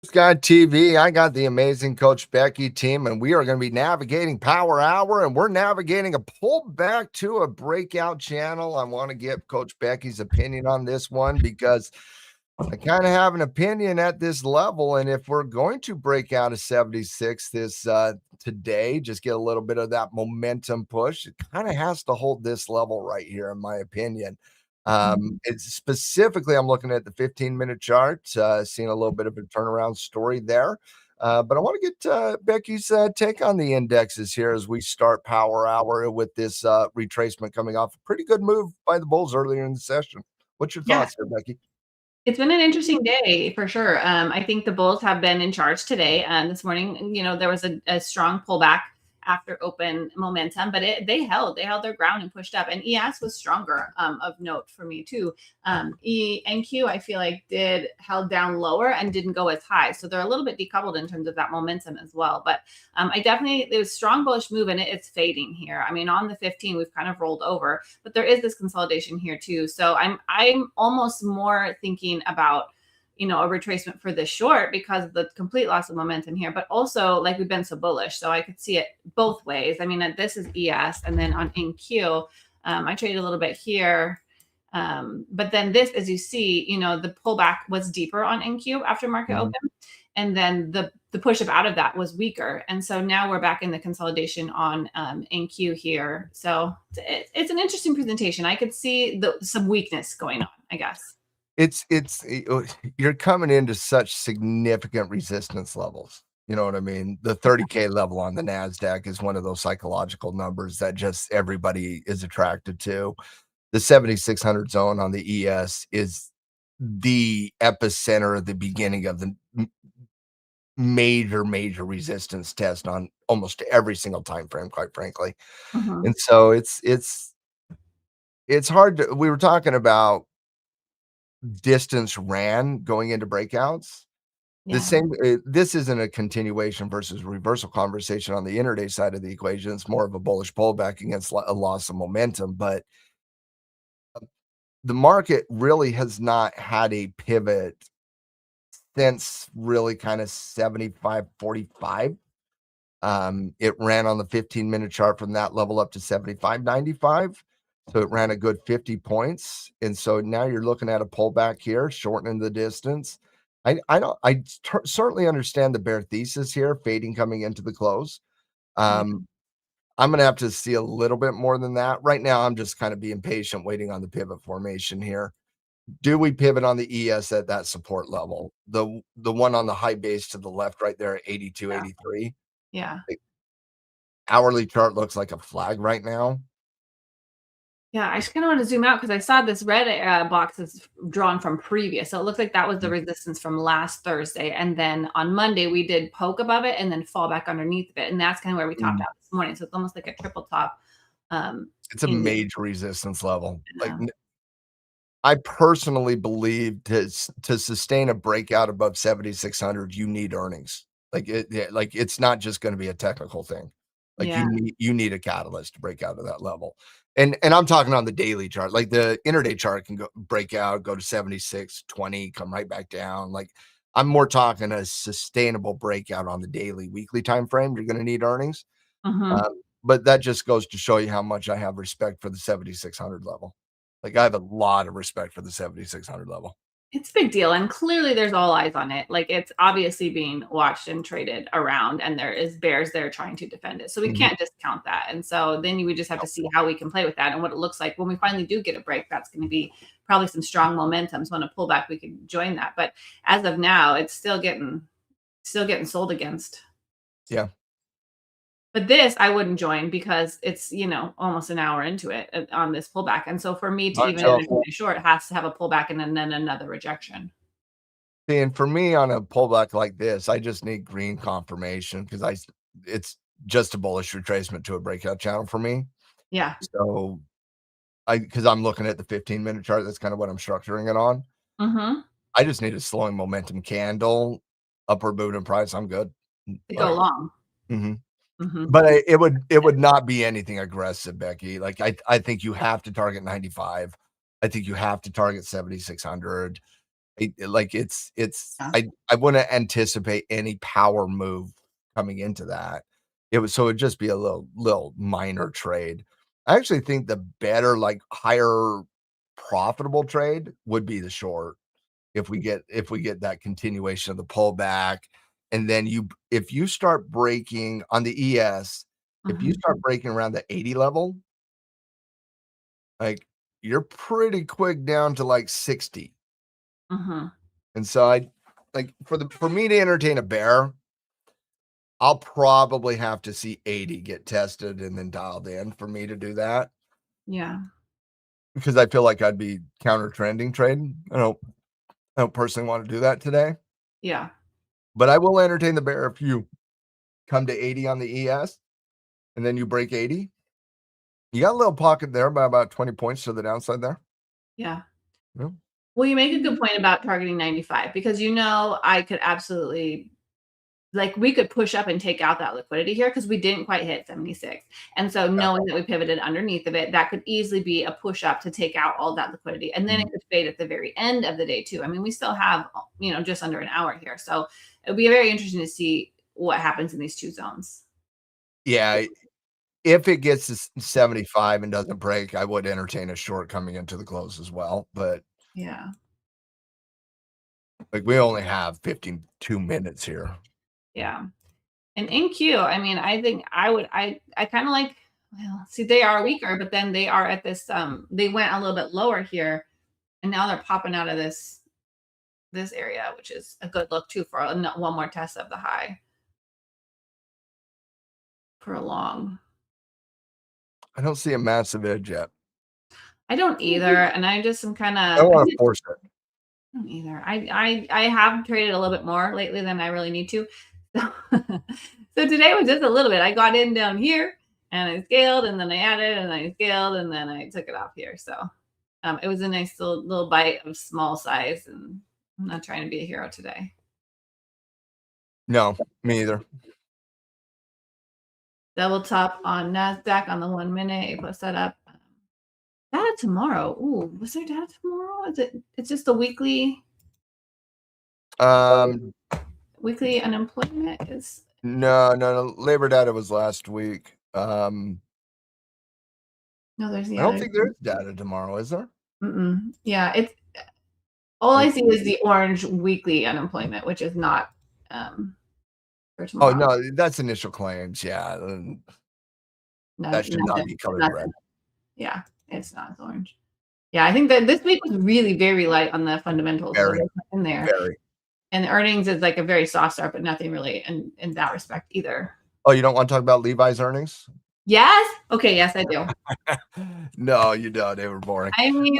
Sky TV. I got the amazing Coach Becky team, and we are going to be navigating Power Hour, and we're navigating a pullback to a breakout channel. I want to get Coach Becky's opinion on this one because I kind of have an opinion at this level. And if we're going to break out of 76 this today, just get a little bit of that momentum push, it kind of has to hold this level right here, in my opinion. Mhm. It's specifically, I'm looking at the 15-minute chart, seeing a little bit of a turnaround story there. But I want to get Becky's take on the indexes here as we start Power Hour with this retracement coming off a pretty good move by the Bulls earlier in the session. What's your Yeah, thoughts here, Becky? it's been an interesting day for sure. I think the Bulls have been in charge today. This morning, there was a strong pullback after open momentum, but they held their ground and pushed up. And ES was stronger, of note for me too. NQ I feel like did held down lower and didn't go as high, so they're a little bit decoupled in terms of that momentum as well. But I definitely it was strong bullish move and it's fading here. I mean, on the 15 we've kind of rolled over, but there is this consolidation here too. So I'm almost more thinking about a retracement for this short because of the complete loss of momentum here, but also like we've been so bullish. So I could see it both ways. I mean, this is ES, and then on NQ, I traded a little bit here. But then this, as you see, the pullback was deeper on NQ after market Mhm. open. And then the push up out of that was weaker. And so now we're back in the consolidation on NQ here. So it's an interesting presentation. I could see some weakness going on, I guess. You're coming into such significant resistance levels. You know what I mean? The 30K level on the NASDAQ is one of those psychological numbers that just everybody is attracted to. The 7,600 zone on the ES is the epicenter of the beginning of the major resistance test on almost every single time frame, quite frankly. Mhm. And so it's hard to we were talking about distance ran going into breakouts. The Yeah. same this isn't a continuation versus reversal conversation on the intraday side of the equation. It's more of a bullish pullback against a loss of momentum, but the market really has not had a pivot since really kind of 75.45. It ran on the 15-minute chart from that level up to 75.95. So it ran a good 50 points. And so now you're looking at a pullback here, shortening the distance. I certainly understand the bear thesis here, fading coming into the close. Yeah. Um, I'm gonna have to see a little bit more than that. Right now, I'm just kind of being patient, waiting on the pivot formation here. Do we pivot on the ES at that support level? The one on the high base to the left right there at 82, Yeah. 83. Yeah. Hourly chart looks like a flag right now. Yeah, I just kinda wanna zoom out because I saw this red, box is drawn from previous, so it looks like that was the Mhm. resistance from last Thursday, and then on Monday, we did poke above it and then fall back underneath of it, and that's kinda where we topped Mhm. out this morning, so it's almost like a triple top, It's a in the major resistance level. Like, uh, I personally believe to sustain a breakout above 7,600, you need earnings. Like, it's not just gonna be a technical thing. Like, yeah, you need a catalyst to break out of that level. And I'm talking on the daily chart. Like, the intraday chart can break out, go to 76.20, come right back down. Like, I'm more talking a sustainable breakout on the daily, weekly time frame. You're gonna need earnings. mhm. But that just goes to show you how much I have respect for the 7,600 level. Like, I have a lot of respect for the 7,600 level. It's a big deal, and clearly there's all eyes on it. Like, it's obviously being watched and traded around, and there is bears there trying to defend it. So we Mhm. can't discount that. And so then we just have to see how we can play with that and what it looks like when we finally do get a break. That's going to be probably some strong momentums. When a pullback, we could join that. But as of now, it's still getting sold against. Yeah. But this I wouldn't join because it's, almost an hour into it on this pullback. And so for me to even So, entertain a short, it has to have a pullback and then another rejection. and for me on a pullback like this, I just need green confirmation because it's just a bullish retracement to a breakout channel for me. Yeah. So because I'm looking at the 15-minute chart, that's kind of what I'm structuring it on. Mhm. I just need a slowing momentum candle, upward movement price. I'm good. To go Like, long. mhm. Mhm. But it would not be anything aggressive, Becky. Like, I think you have to target 95. I think you have to target 7,600. Yeah. I wouldn't anticipate any power move coming into that. It'd just be a little minor trade. I actually think the better, like, higher profitable trade would be the short if we get that continuation of the pullback, and then if you start breaking on the ES, if you Mhm. start breaking around the 80 level, like, you're pretty quick down to, like, 60. Mhm. And so for me to entertain a bear, I'll probably have to see 80 get tested and then dialed in for me to do that, Yeah. because I feel like I'd be counter trending trading. I don't personally want to do that today, Yeah. but I will entertain the bear if you come to 80 on the ES and then you break 80. You got a little pocket there by about 20 points to the downside there. Yeah. Yeah. Well, you make a good point about targeting 95 because I could absolutely like we could push up and take out that liquidity here because we didn't quite hit 76. And so Yeah. knowing that we pivoted underneath of it, that could easily be a push up to take out all that liquidity. And then it Mhm. could fade at the very end of the day too. I mean, we still have, just under an hour here. So it'll be very interesting to see what happens in these two zones. Yeah, if it gets to 75 and doesn't break, I would entertain a short coming into the close as well, but, Yeah. like, we only have 52 minutes here. Yeah. And NQ, I mean, I think I kind of like, well, see, they are weaker, but then they are at this, they went a little bit lower here, and now they're popping out of this area, which is a good look too for one more test of the high for a long. I don't see a massive edge yet. I don't either, and I just am kind I don't of. I wanna just force it. don't either. I have traded a little bit more lately than I really need to. So, so today was just a little bit. I got in down here and I scaled, and then I added, and I scaled, and then I took it off here. So it was a nice little bite of small size, and I'm not trying to be a hero today. No, me either. Double top on NASDAQ on the 1 minute, A plus setup. Data tomorrow. Ooh, was there data tomorrow? It's just a Um, weekly unemployment is no, labor data was last week. no, there's I yeah, don't there's think there's data tomorrow, is there? yeah, it's all I Like, see is the orange weekly unemployment, which is not for oh, tomorrow. no, that's initial claims, yeah, No, that should not nothing. be colored red. Nothing. Yeah, it's not it's orange. Yeah, I think that this week was really very light on the fundamentals, so Very, there's nothing in there. very. And earnings is like a very soft start, but nothing really in that respect either. Oh, you don't wanna talk about Levi's earnings? Yes? Okay, yes, I do. No, you don't, they were boring. I Um, mean,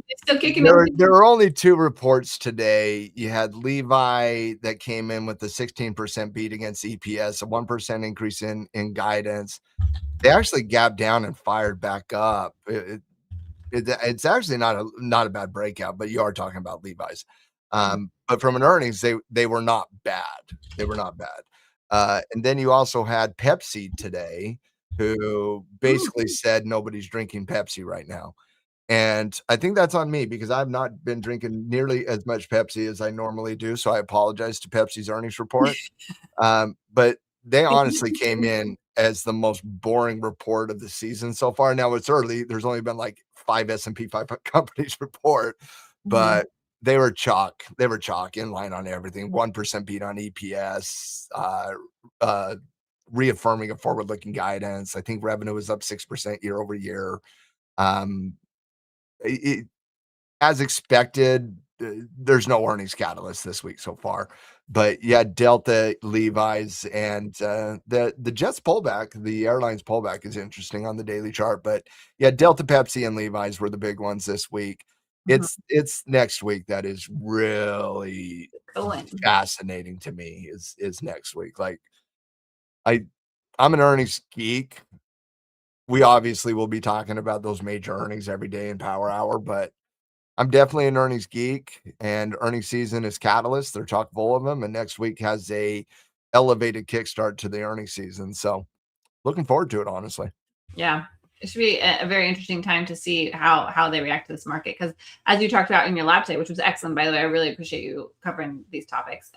it's still kicking in. there were only 2 reports today. You had Levi that came in with a 16% beat against EPS, a 1% increase in guidance. They actually gapped down and fired back up. It's actually not a bad breakout, but you are talking about Levi's. But from an earnings, they were not bad. They were not bad. And then you also had Pepsi today, who Mm, basically said nobody's drinking Pepsi right now. And I think that's on me because I've not been drinking nearly as much Pepsi as I normally do. So I apologize to Pepsi's earnings report. But they honestly came in as the most boring report of the season so far. Now it's early. There's only been like 5 S&P 500 companies report, mhm, but they were chalk. They were chalk in line on everything. 1% beat on EPS, uh, reaffirming a forward-looking guidance. I think revenue was up 6% year over year. Um, it, as expected, there's no earnings catalyst this week so far. But yeah, Delta, Levi's, and the Jets pullback, the airlines pullback is interesting on the daily chart. But yeah, Delta, Pepsi, and Levi's were the big ones this week. mhm. It's next week that is really Going. fascinating to me is next week. Like I I'm an earnings geek. We obviously will be talking about those major earnings every day in Power Hour, but I'm definitely an earnings geek, and earnings season is catalyst. They're chock full of them, and next week has a elevated kickstart to the earnings season. So looking forward to it, honestly. Yeah. It should be a very interesting time to see how they react to this market, because as you talked about in your lab today, which was excellent, by the way, I really appreciate you covering these topics.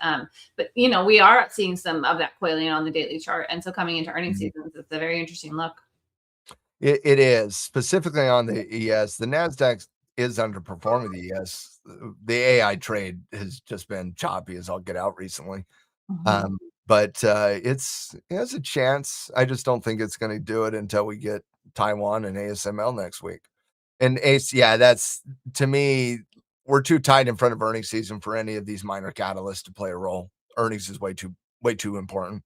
But we are seeing some of that coiling on the daily chart, and so coming into earnings seasons, it's a very interesting look. It is specifically on the ES. The Nasdaq is underperforming the ES. The AI trade has just been choppy as all get out recently. Mhm. But it has a chance. I just don't think it's going to do it until we get Taiwan and ASML next week. And ACE, yeah, that's to me, we're too tight in front of earnings season for any of these minor catalysts to play a role. Earnings is way too important.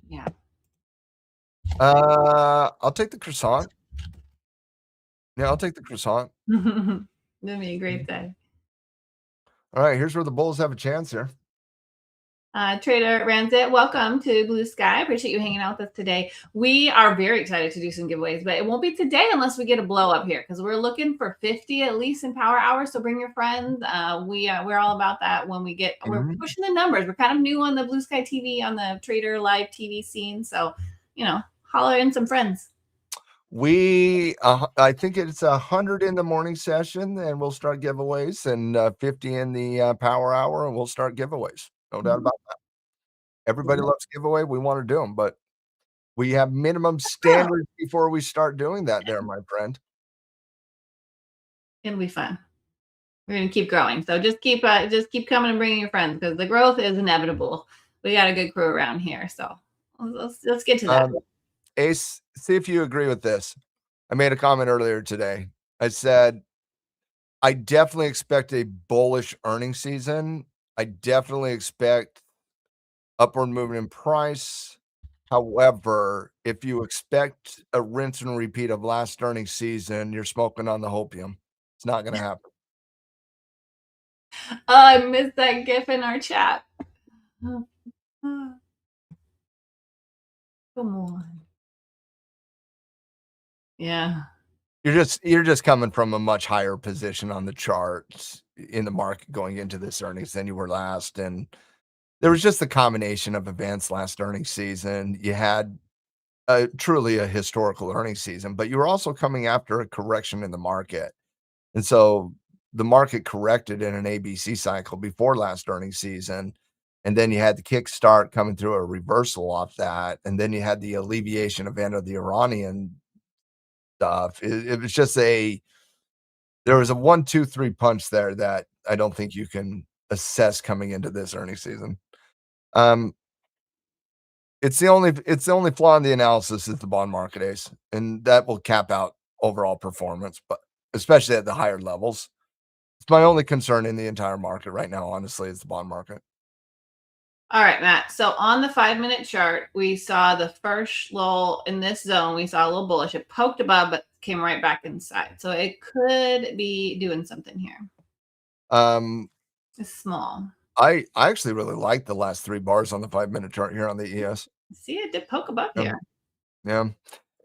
Yeah. I'll take the croissant. Yeah, I'll take the croissant. That'd be a great day. All right, here's where the Bulls have a chance here. Trader Ranzit, welcome to Blue Sky. Appreciate you hanging out with us today. We are very excited to do some giveaways, but it won't be today unless we get a blow up here, because we're looking for 50 at least in power hours. So bring your friends. We're all about that. When we're pushing the numbers. We're kind of new on the Blue Sky TV, on the Trader Live TV scene. So holler in some friends. I think it's 100 in the morning session, and we'll start giveaways, and 50 in the power hour, and we'll start giveaways. No doubt about that. Everybody loves giveaway. We want to do them, but we have minimum standards before we start doing that there, my friend. It'll be fun. We're going to keep growing. So just keep coming and bringing your friends, because the growth is inevitable. We got a good crew around here. So let's get to that. Ace, see if you agree with this. I made a comment earlier today. I said, I definitely expect a bullish earnings season. I definitely expect upward movement in price. However, if you expect a rinse and repeat of last earnings season, you're smoking on the hopium. It's not going to happen. Oh, I missed that GIF in our chat. Come on. Yeah. You're just coming from a much higher position on the charts in the market going into this earnings than you were last. And there was just the combination of events last earnings season. You had truly a historical earnings season, but you were also coming after a correction in the market. And so the market corrected in an ABC cycle before last earnings season. And then you had the kickstart coming through a reversal off that. And then you had the alleviation event of the Iranian stuff. It was just there was a 1, 2, 3 punch there that I don't think you can assess coming into this earnings season. It's the only flaw in the analysis is the bond market, Ace, and that will cap out overall performance, but especially at the higher levels. It's my only concern in the entire market right now, honestly, is the bond market. All right, Matt. So on the 5-minute chart, we saw the first lull in this zone. We saw a little bullish. It poked above, but came right back inside. So it could be doing something here. It's small. I actually really like the last 3 bars on the 5-minute chart here on the ES. See, it did poke above here. Yeah.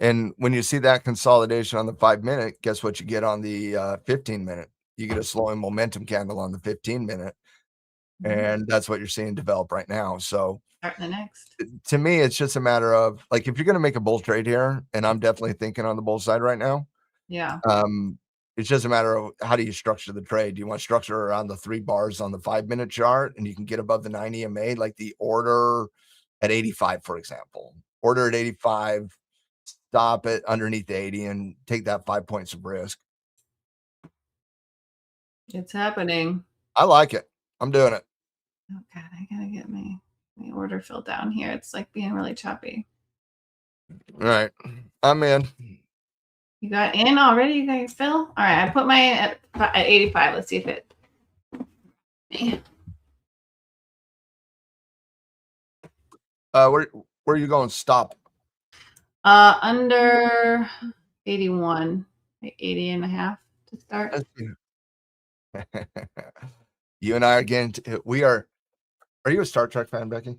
And when you see that consolidation on the 5-minute, guess what you get on the 15-minute? You get a slowing momentum candle on the 15-minute. And that's what you're seeing develop right now. So starting the next. To me, it's just a matter of, like, if you're going to make a bull trade here, and I'm definitely thinking on the bull side right now. Yeah. It's just a matter of how do you structure the trade? Do you want to structure around the 3 bars on the 5-minute chart, and you can get above the 9 EMA, like the order at 85, for example. Order at 85, stop it underneath the 80, and take that 5 points of risk. It's happening. I like it. I'm doing it. Oh God, I gotta get my order filled down here. It's like being really choppy. All right, I'm in. You got in already? You got your fill? All right, I put my at 85. Let's see if it. Where are you going? Stop. Under 81, like 80 and a half to start. You and I are getting are you a Star Trek fan, Becky?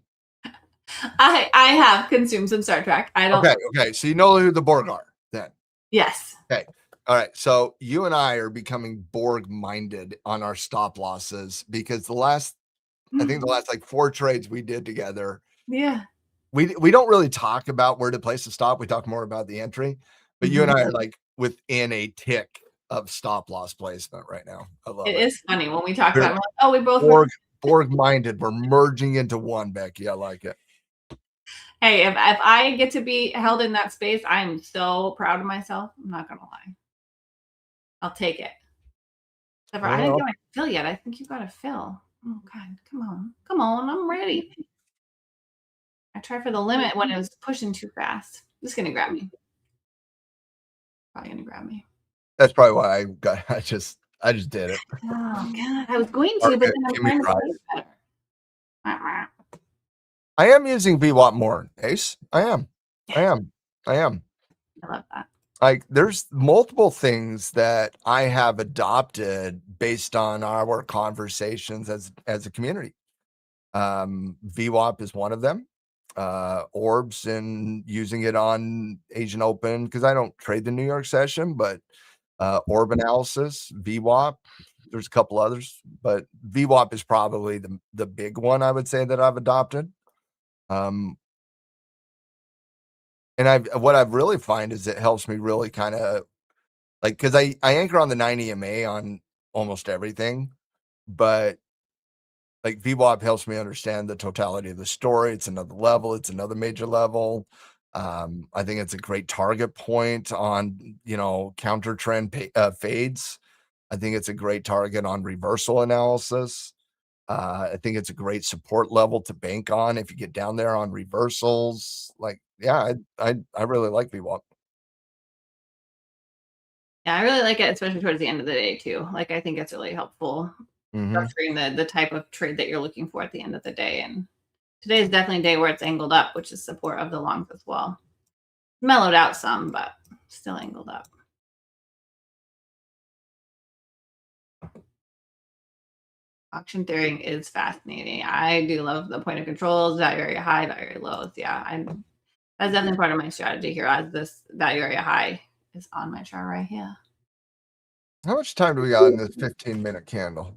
I have consumed some Star Trek. I don't. Okay. So you know who the Borg are then? Yes. Okay. All right. So you and I are becoming Borg minded on our stop losses, because I think the last like 4 trades we did together. Yeah. we don't really talk about where to place the stop. We talk more about the entry. But you and I are like within a tick of stop loss placement right now. I love It it. is funny when we talk We're about it, we're like, oh, we both were. org minded. We're merging into one, Becky. I like it. Hey, if I get to be held in that space, I'm so proud of myself. I'm not gonna lie. I'll take it. Except for I didn't get my fill yet. I think you got a fill. Oh God, come on, I'm ready. I tried for the limit when it was pushing too fast. It's gonna grab me. Probably gonna grab me. That's probably why I got. I just did it. Oh God, I was going to, but then I'm trying to play better. I am using VWAP more, Ace. I am. I love that. Like there's multiple things that I have adopted based on our conversations as a community. VWAP is one of them. Orbs and using it on Asian Open because I don't trade the New York session, but orb analysis, VWAP. There's a couple others, but VWAP is probably the big one I would say that I've adopted. And what I've really find is it helps me really kind of like because I anchor on the 9 EMA on almost everything, but like VWAP helps me understand the totality of the story. It's another level. It's another major level. I think it's a great target point on counter trend fades. I think it's a great target on reversal analysis. I think it's a great support level to bank on if you get down there on reversals. Like, yeah, I really like VWAP. Yeah, I really like it, especially towards the end of the day too. Like I think it's really helpful structuring the type of trade that you're looking for at the end of the day. And today is definitely a day where it's angled up, which is support of the longs as well. Mellowed out some, but still angled up. Auction theory is fascinating. I do love the point of controls, value area high, value area lows. Yeah, that's definitely part of my strategy here as this value area high is on my chart right here. How much time do we got in this 15-minute candle?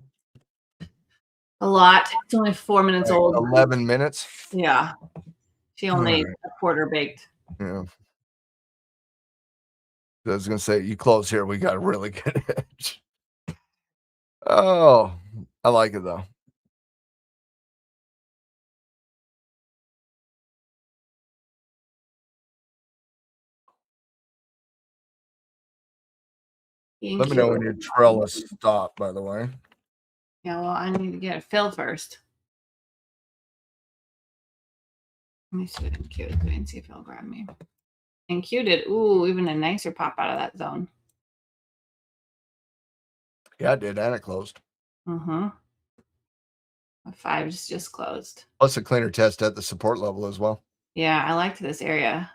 A lot. It's only 4 minutes Like old. 11 minutes? Yeah. She only a quarter baked. Yeah. I was going to say, you close here, we got a really good edge. Oh, I like it though. Let me know when your trellis stop, by the way. Yeah, well, I need to get it filled first. Let me see what NQ is doing, see if it'll grab me. NQ did, ooh, even a nicer pop out of that zone. Yeah, it did, and it closed. Mm-hmm. 5 just closed. Plus a cleaner test at the support level as well. Yeah, I liked this area.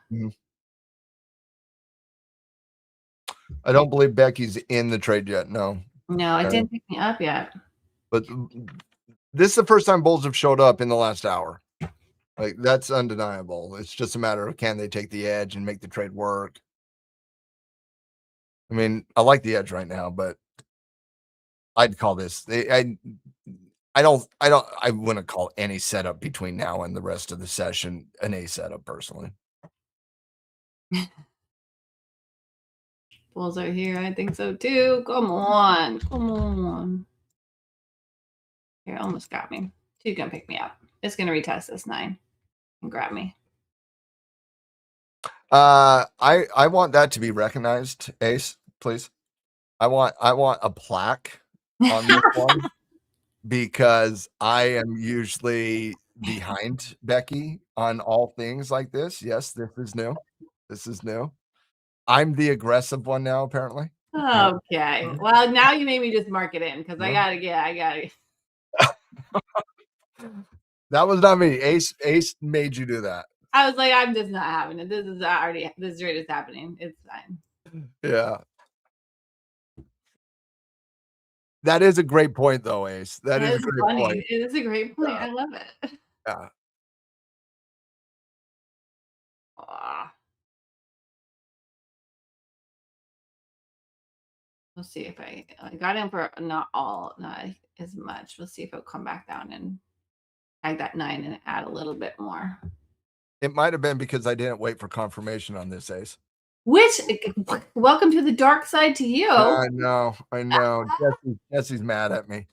I don't believe Becky's in the trade yet. No. No, it didn't pick me up yet. But this is the first time bulls have showed up in the last hour. Like that's undeniable. It's just a matter of can they take the edge and make the trade work. I mean, I like the edge right now, but I'd call this. I wouldn't call any setup between now and the rest of the session an A setup personally. Bulls are here. I think so too. Come on. Here, almost got me. She's gonna pick me up. It's gonna retest this 9 and grab me. I want that to be recognized, Ace, please. I want a plaque on this one because I am usually behind Becky on all things like this. Yes, this is new. This is new. I'm the aggressive one now, apparently. Okay. Well, now you made me just mark it in because I gotta. That was not me. Ace made you do that. I was like, I'm just not having it. This rate is happening. It's fine. Yeah. That is a great point, though, Ace. That is a great point. It is a great point. I love it. Yeah. Let's see if I got in for not as much. Let's see if it'll come back down and tag that 9 and add a little bit more. It might have been because I didn't wait for confirmation on this, Ace. Welcome to the dark side to you. I know. Jesse's mad at me.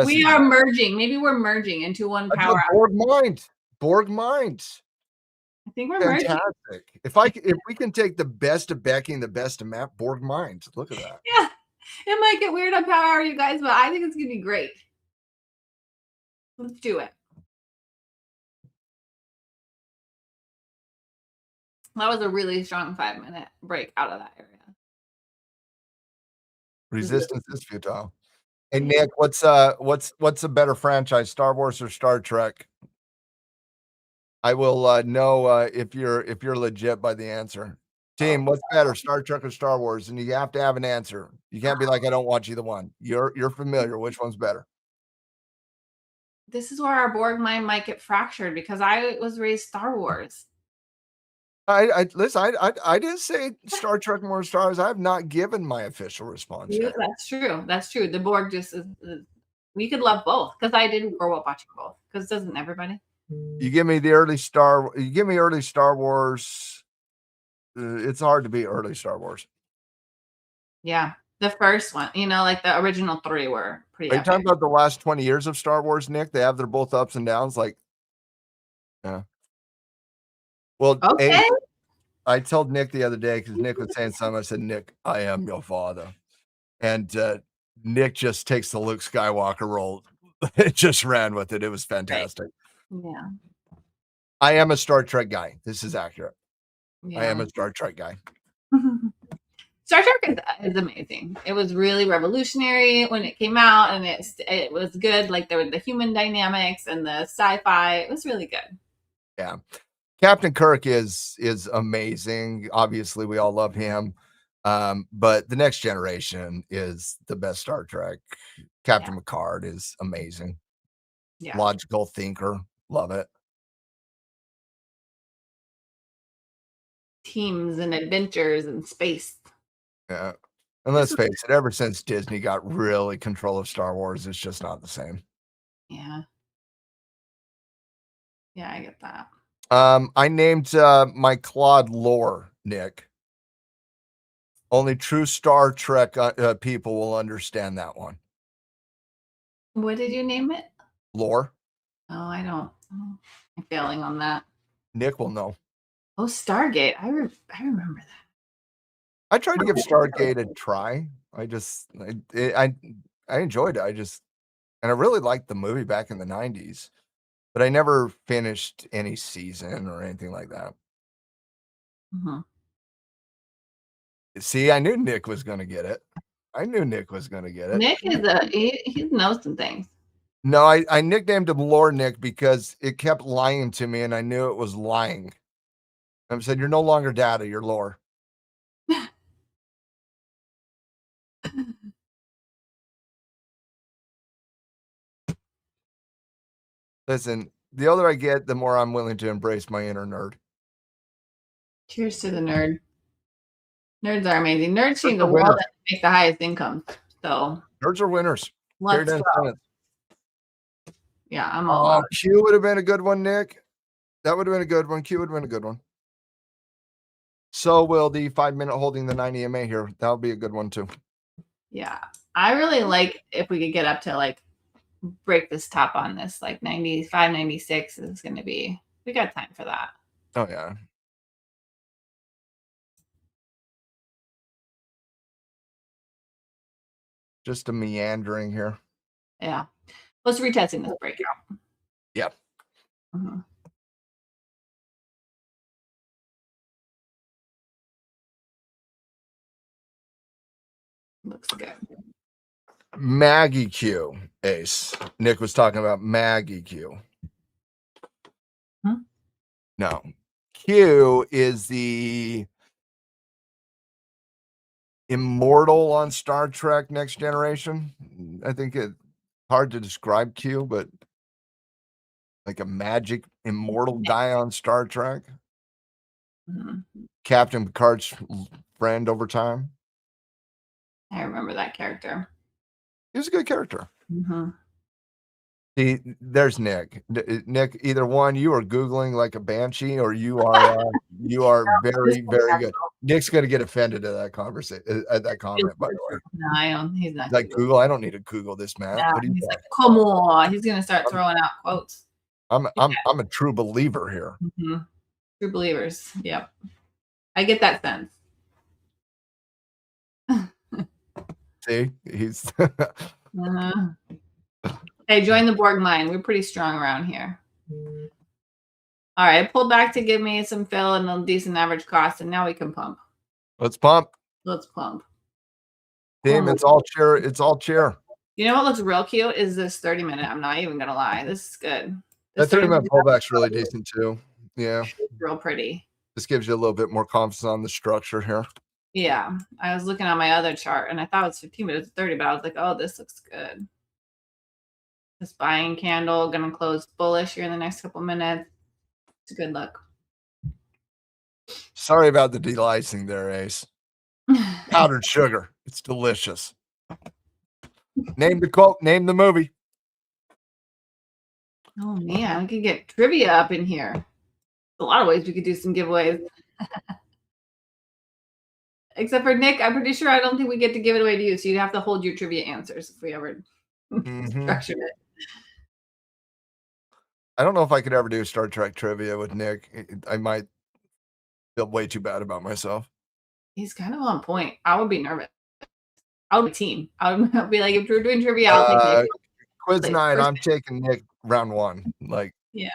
We are merging. Maybe we're merging into one power. Borg mind. I think we're merging. Fantastic. If we can take the best of Becky and the best of Matt, Borg mind. Look at that. Yeah. It might get weird on Power Hour, you guys, but I think it's gonna be great. Let's do it. That was a really strong 5-minute break out of that area. Resistance is futile. Hey Nick, what's a better franchise, Star Wars or Star Trek? I will know if you're legit by the answer. Team, what's better, Star Trek or Star Wars? And you have to have an answer. You can't be like, I don't watch either one. You're familiar. Which one's better? This is where our Borg mind might get fractured because I was raised Star Wars. Listen, I didn't say Star Trek more Star Wars. I have not given my official response yet. That's true. That's true. The Borg just is we could love both because I didn't grow up watching both. Because doesn't everybody? You give me early Star Wars. It's hard to beat early Star Wars. Yeah. The first one, like the original 3 were pretty. Are you talking about the last 20 years of Star Wars, Nick? They have their both ups and downs. Like, yeah. Well, okay. I told Nick the other day because Nick was saying something. I said, Nick, I am your father. And Nick just takes the Luke Skywalker role. It just ran with it. It was fantastic. Right. Yeah. I am a Star Trek guy. This is accurate. Yeah. I am a Star Trek guy. Star Trek is amazing. It was really revolutionary when it came out, and it was good. Like there were the human dynamics and the sci-fi. It was really good. Yeah. Captain Kirk is amazing. Obviously, we all love him. But the Next Generation is the best Star Trek. Captain Picard is amazing. Yeah. Logical thinker. Love it. Teams and adventures and space. Yeah. And let's face it, ever since Disney got really control of Star Wars, it's just not the same. Yeah. Yeah, I get that. I named my Claude Lore, Nick. Only true Star Trek people will understand that one. What did you name it? Lore. Oh, I don't. I'm failing on that. Nick will know. Oh, Stargate. I remember that. I tried to give Stargate a try. I enjoyed it. And I really liked the movie back in the 90s, but I never finished any season or anything like that. Mm-hmm. See, I knew Nick was going to get it. Nick he knows some things. No, I nicknamed him Lore Nick because it kept lying to me, and I knew it was lying. I said, "You're no longer data, you're Lore." Listen, the older I get, the more I'm willing to embrace my inner nerd. Cheers to the nerd. Nerds are amazing. Nerds seem the world that make the highest income. So nerds are winners. Let's go. Yeah, I'm all out. Q would have been a good one, Nick. That would have been a good one. Q would have been a good one. So will the 5-minute holding the 9 EMA here. That'll be a good one too. Yeah. I really like if we could get up to like break this top on this, like 95, 96 is going to be, we got time for that. Oh yeah. Just a meandering here. Yeah. Let's retesting this breakout. Yeah. Mm-hmm. Looks good. Maggie Q, Ace. Nick was talking about Maggie Q. Huh? No. Q is the immortal on Star Trek Next Generation. I think it's hard to describe Q, but like a magic immortal guy on Star Trek. Mm-hmm. Captain Picard's friend over time. I remember that character. He was a good character. Mm-hmm. See, there's Nick. Nick, either one, you are Googling like a banshee, or you are very, very good. Nick's gonna get offended at that conversation, at that comment, by the way. No, I don't. He's not. Like Google, I don't need to Google this, Matt. Yeah, What do you he's think? like, come on. He's gonna start throwing out quotes. I'm a true believer here. Mhm. True believers. Yep. I get that sense. See, he's Hey, join the Borg line. We're pretty strong around here. All right, pull back to give me some fill and a decent average cost, and now we can pump. let's pump. Let's pump. Team, it's all cheer. It's all cheer. You know what looks real cute is this 30-minute. I'm not even gonna lie. This is good. That 30-minute pullback's really decent too. Yeah. Real pretty. This gives you a little bit more confidence on the structure here. Yeah. I was looking at my other chart and I thought it was 15 minutes 30, but I was like, oh, this looks good. This buying candle gonna close bullish here in the next couple minutes. It's a good look. Sorry about the delicing there, Ace. Powdered sugar. It's delicious. Name the quote, name the movie. Oh man, we could get trivia up in here. A lot of ways we could do some giveaways. Except for Nick, I'm pretty sure I don't think we get to give it away to you. So you'd have to hold your trivia answers if we ever structured it. I don't know if I could ever do Star Trek trivia with Nick. I might feel way too bad about myself. He's kind of on point. I would be nervous. I would be team. I would be like, if we're doing trivia, I'll take Nick. Quiz night, I'm taking Nick round one. Like, yeah.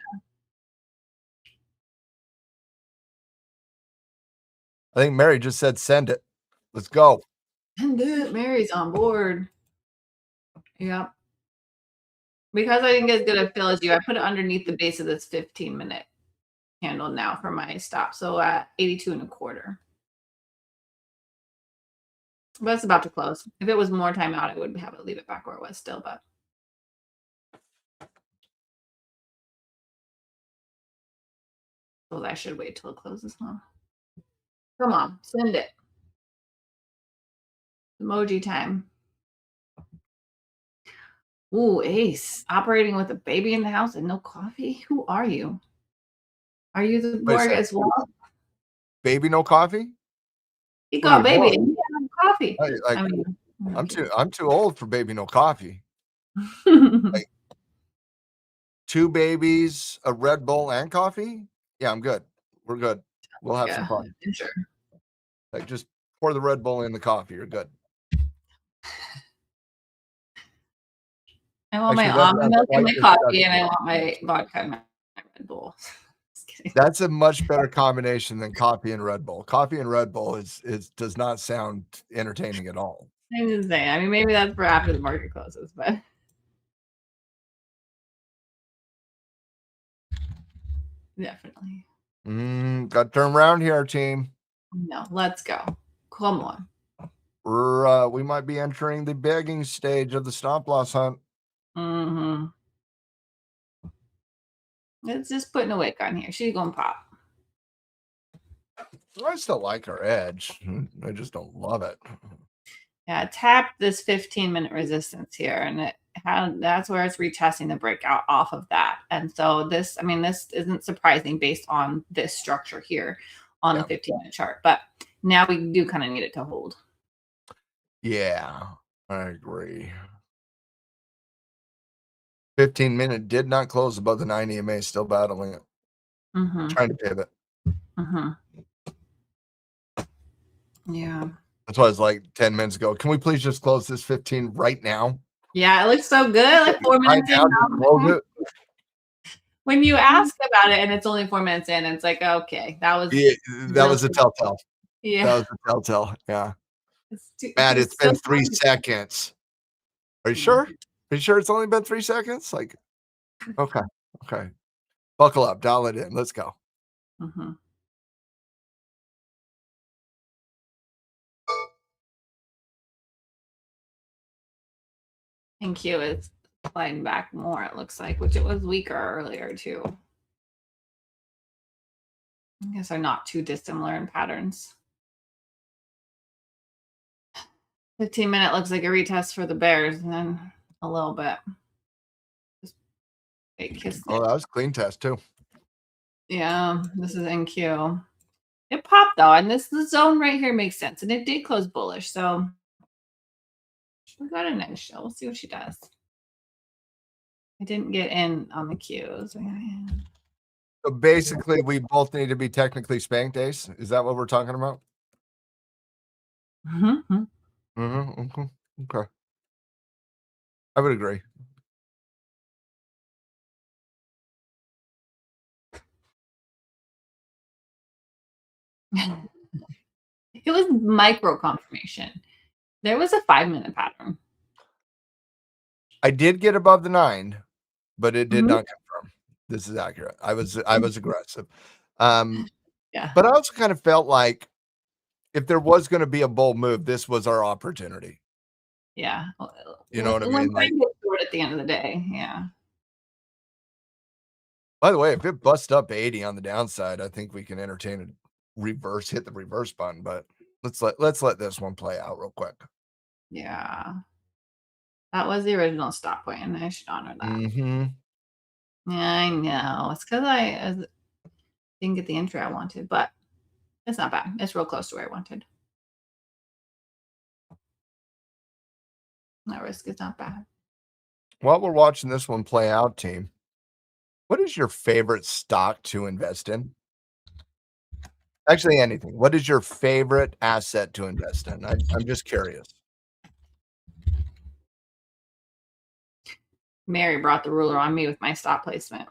I think Mary just said send it. Let's go. Send it. Mary's on board. Yeah. Because I didn't get as good a fill as you, I put it underneath the base of this 15-minute candle now for my stop. So at 82.25. But it's about to close. If it was more time out, I would have it leave it back where it was still, but well, I should wait till it closes, huh? Come on, send it. Emoji time. Ooh, Ace. Operating with a baby in the house and no coffee? Who are you? Are you the Borg as well? Baby, no coffee? He got baby and he had no coffee. I'm too old for baby, no coffee. Like 2 babies, a Red Bull, and coffee? Yeah, I'm good. We're good. We'll have some fun. Sure. Like, just pour the Red Bull in the coffee. You're good. I want my almond milk and my coffee, and I want my vodka and my Red Bull. Just kidding. That's a much better combination than coffee and Red Bull. Coffee and Red Bull does not sound entertaining at all. I'm just saying. I mean, maybe that's for after the market closes, but definitely. Got to turn around here, team. No, let's go. Come on. We might be entering the begging stage of the stop loss hunt. It's just putting a wick on here. She's going to pop. I still like her edge. I just don't love it. Yeah, tap this 15-minute resistance here, and that's where it's retesting the breakout off of that. And so this isn't surprising based on this structure here on the 15-minute chart. But now we do kind of need it to hold. Yeah, I agree. 15-minute did not close above the 9 EMA, still battling it. Trying to pivot. Yeah. That's why I was like 10 minutes ago. Can we please just close this 15 right now? Yeah, it looks so good. Like 4 minutes in. When you ask about it and it's only 4 minutes in, it's like, okay, that was a telltale. Yeah. That was a telltale. Yeah. Matt, it's been 3 seconds. Are you sure? Are you sure it's only been 3 seconds? Like, okay. Buckle up, dial it in. Let's go. Thank you. It's sliding back more, it looks like, which it was weaker earlier too. I guess they're not too dissimilar in patterns. 15-minute looks like a retest for the bears, and then a little bit. Just Okay, kiss Oh, it. that was a clean test too. Yeah, this is NQ. It popped though, and the zone right here makes sense, and it did close bullish. So we got a nice show. We'll see what she does. I didn't get in on the cues. So basically, we both need to be technically spanked, Ace. Is that what we're talking about? Mm-hmm. Okay. I would agree. It was micro confirmation. There was a 5-minute pattern. I did get above the 9, but it did Mhm. not confirm. This is accurate. I was aggressive. Yeah. But I also kind of felt like if there was going to be a bull move, this was our opportunity. Yeah. You know what I When mean? Like, time gets short at the end of the day. Yeah. by the way, if it busts up 80 on the downside, I think we can entertain a reverse, hit the reverse button. But let's let this one play out real quick. Yeah. That was the original stop point, and I should honor that. Mm-hmm. Yeah, I know. It's because I didn't get the entry I wanted, but it's not bad. It's real close to where I wanted. That risk is not bad. While we're watching this one play out, team, what is your favorite stock to invest in? Actually, anything. What is your favorite asset to invest in? I'm just curious. Mary brought the ruler on me with my stop placement.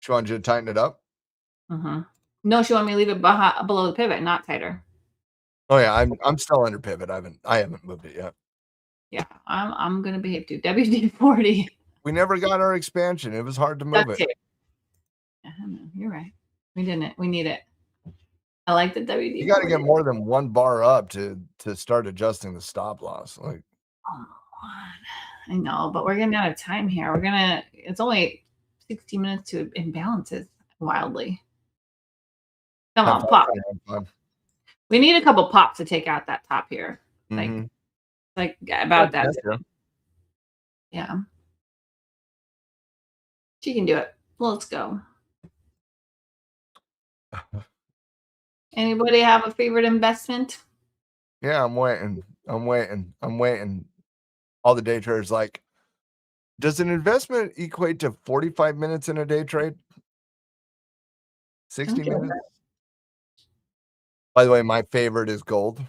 She wanted you to tighten it up. Mm-hmm. No, she wanted me to leave it below the pivot, not tighter. Oh yeah, I'm still under pivot. I haven't moved it yet. Yeah, I'm gonna behave too. WD-40. We never got our expansion. It was hard to move it. Yeah, you're right. We didn't. We need it. I like the WD-40. You got to get more than one bar up to start adjusting the stop loss. Like, oh, I know, but we're getting out of time here. It's only 60 minutes to imbalances wildly. Come on, pop. We need a couple pops to take out that top here. Like about that. Yeah. She can do it. Let's go. Anybody have a favorite investment? Yeah, I'm waiting. All the day traders like, does an investment equate to 45 minutes in a day trade? 60 minutes? By the way, my favorite is gold.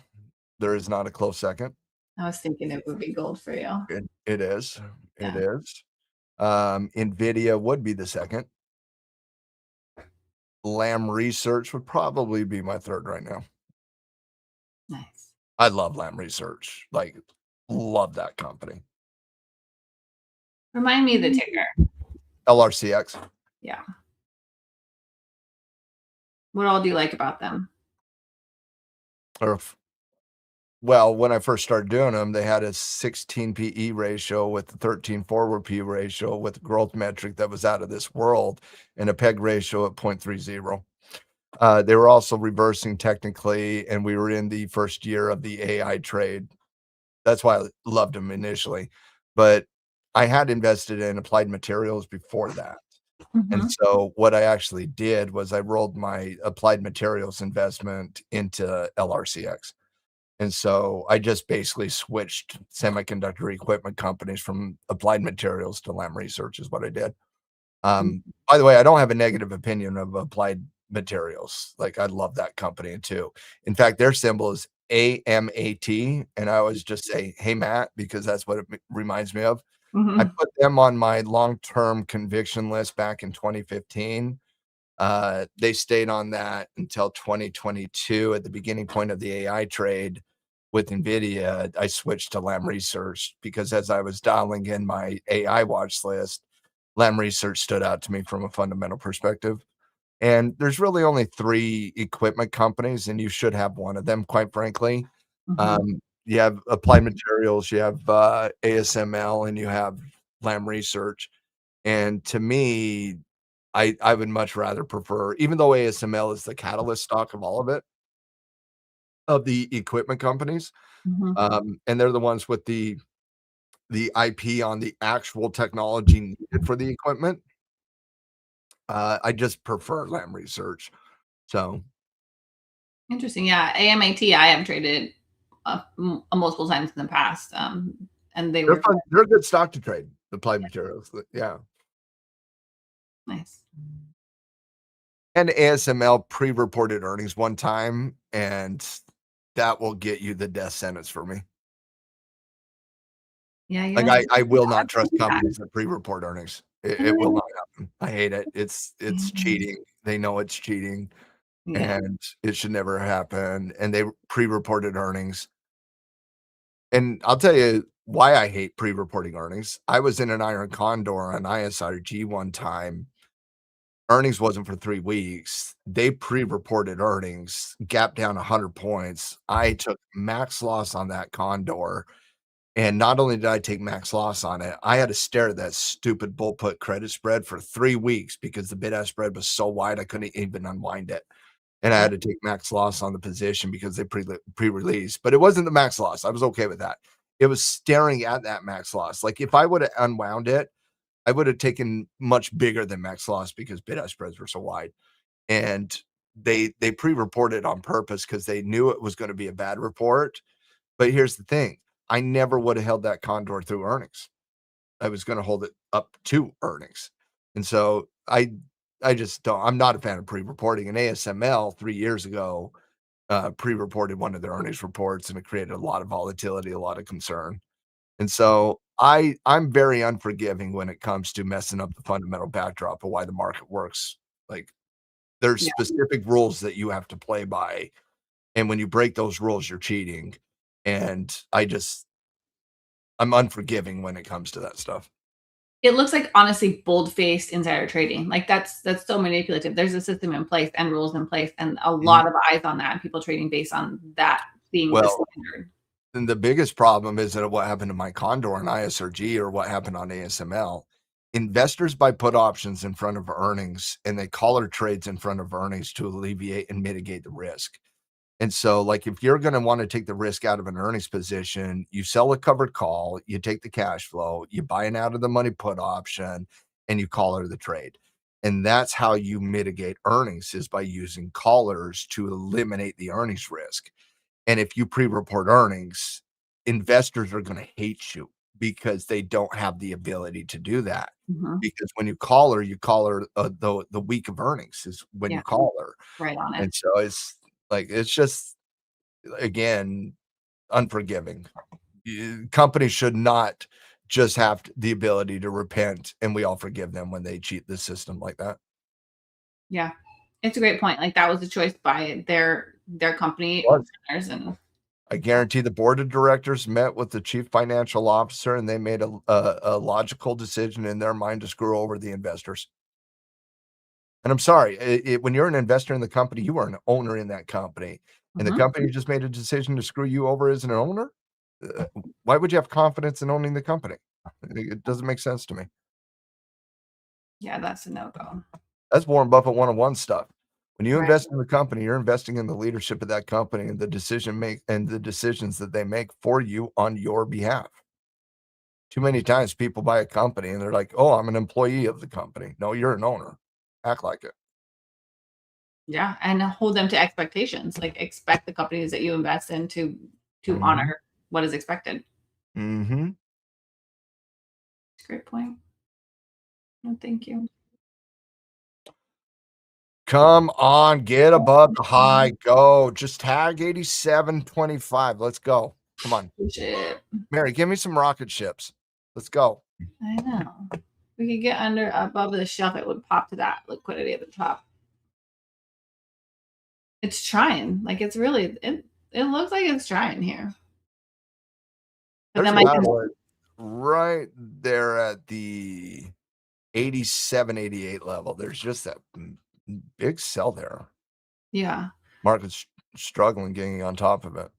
There is not a close second. I was thinking it would be gold for you. It is. Yeah. It is. Nvidia would be the second. Lam Research would probably be my third right now. Nice. I love Lam Research. Like, love that company. Remind me of the ticker. LRCX. Yeah. What all do you like about them? Well, when I first started doing them, they had a 16 PE ratio with a 13 forward P ratio with a growth metric that was out of this world and a PEG ratio at 0.30. They were also reversing technically, and we were in the first year of the AI trade. That's why I loved them initially. But I had invested in Applied Materials before that. And so what I actually did was I rolled my Applied Materials investment into LRCX. And so I just basically switched semiconductor equipment companies from Applied Materials to Lam Research is what I did. By the way, I don't have a negative opinion of Applied Materials. Like, I love that company too. In fact, their symbol is AMAT, and I always just say, "Hey, Matt," because that's what it reminds me of. I put them on my long-term conviction list back in 2015. They stayed on that until 2022 at the beginning point of the AI trade with NVIDIA. I switched to Lam Research because as I was dialing in my AI watch list, Lam Research stood out to me from a fundamental perspective. And there's really only 3 equipment companies, and you should have one of them, quite frankly. You have Applied Materials, you have ASML, and you have Lam Research. And to me, I would much rather prefer, even though ASML is the catalyst stock of all of the equipment companies, and they're the ones with the the IP on the actual technology needed for the equipment. I just prefer Lam Research. So Interesting. Yeah, AMAT I have traded multiple times in the past, and they they're were fun. They're a good stock to trade. Applied Materials. Yeah. nice. And ASML pre-reported earnings one time, and that will get you the death sentence for me. Yeah, you Like don't I will I've not trust seen that. companies that pre-report earnings. It will Really? not happen. I hate it. It's Mhm. cheating. They know it's cheating, Yeah. and it should never happen. And they pre-reported earnings. And I'll tell you why I hate pre-reporting earnings. I was in an iron condor on ISRG one time. Earnings wasn't for 3 weeks. They pre-reported earnings, gap down 100 points. I took max loss on that condor, and not only did I take max loss on it, I had to stare at that stupid bull put credit spread for 3 weeks because the bid-ask spread was so wide I couldn't even unwind it, and I Yeah. had to take max loss on the position because they pre-released, but it wasn't the max loss. I was okay with that. It was staring at that max loss. Like, if I woulda unwound it, I would have taken much bigger than max loss because bid-ask spreads were so wide. And they pre-reported on purpose because they knew it was going to be a bad report. But here's the thing: I never would have held that condor through earnings. I was going to hold it up to earnings, and so I just don't. I'm not a fan of pre-reporting. And ASML 3 years ago pre-reported one of their earnings reports, and it created a lot of volatility, a lot of concern. And so I'm very unforgiving when it comes to messing up the fundamental backdrop of why the market works. Like, there's Yeah. specific rules that you have to play by, and when you break those rules, you're cheating. And I'm unforgiving when it comes to that stuff. It looks like honestly bold-faced insider trading. Like that's so manipulative. There's a system in place and rules in place and a Mhm. lot of eyes on that and people trading based on that being the Well, standard. and the biggest problem isn't what happened to my Condor and ISRG or what happened on ASML. Investors buy put options in front of earnings, and they collar trades in front of earnings to alleviate and mitigate the risk. And so, like, if you're going to want to take the risk out of an earnings position, you sell a covered call, you take the cash flow, you buy an out of the money put option, and you collar the trade. And that's how you mitigate earnings, is by using collars to eliminate the earnings risk. And if you pre-report earnings, investors are going to hate you because they don't have the ability to do that. Mhm. Because when you collar the week of earnings is when Yeah, you collar. right on it. And so it's like, it's just, again, unforgiving. Companies should not just have the ability to repent, and we all forgive them when they cheat the system like that. Yeah. It's a great point. Like that was a choice by their company Was. owners and I guarantee the board of directors met with the chief financial officer, and they made a logical decision in their mind to screw over the investors. And I'm sorry, when you're an investor in the company, you are an owner in that company, and the mhm. company just made a decision to screw you over as an owner. Uh, why would you have confidence in owning the company? It doesn't make sense to me. Yeah, that's a no-go. That's Warren Buffett 101 stuff. When you Right. invest in the company, you're investing in the leadership of that company and the decisions that they make for you on your behalf. Too many times people buy a company and they're like, "Oh, I'm an employee of the company." No, you're an owner. Act like it. Yeah, and hold them to expectations. Like expect the companies that you invest in to Mhm. honor what is expected. Mhm. Great point. No, thank you. Come on, get above the high. Go. Just tag 87.25. Let's go. Come on. Shit. Mary, give me some rocket ships. Let's go. I know. We could get under above the shelf, it would pop to that liquidity at the top. It's trying. Like it's really it looks like it's trying here. But There's then a my battle right there at the 87, 88 level. There's just that big sell there. yeah. Market's struggling getting on top of it.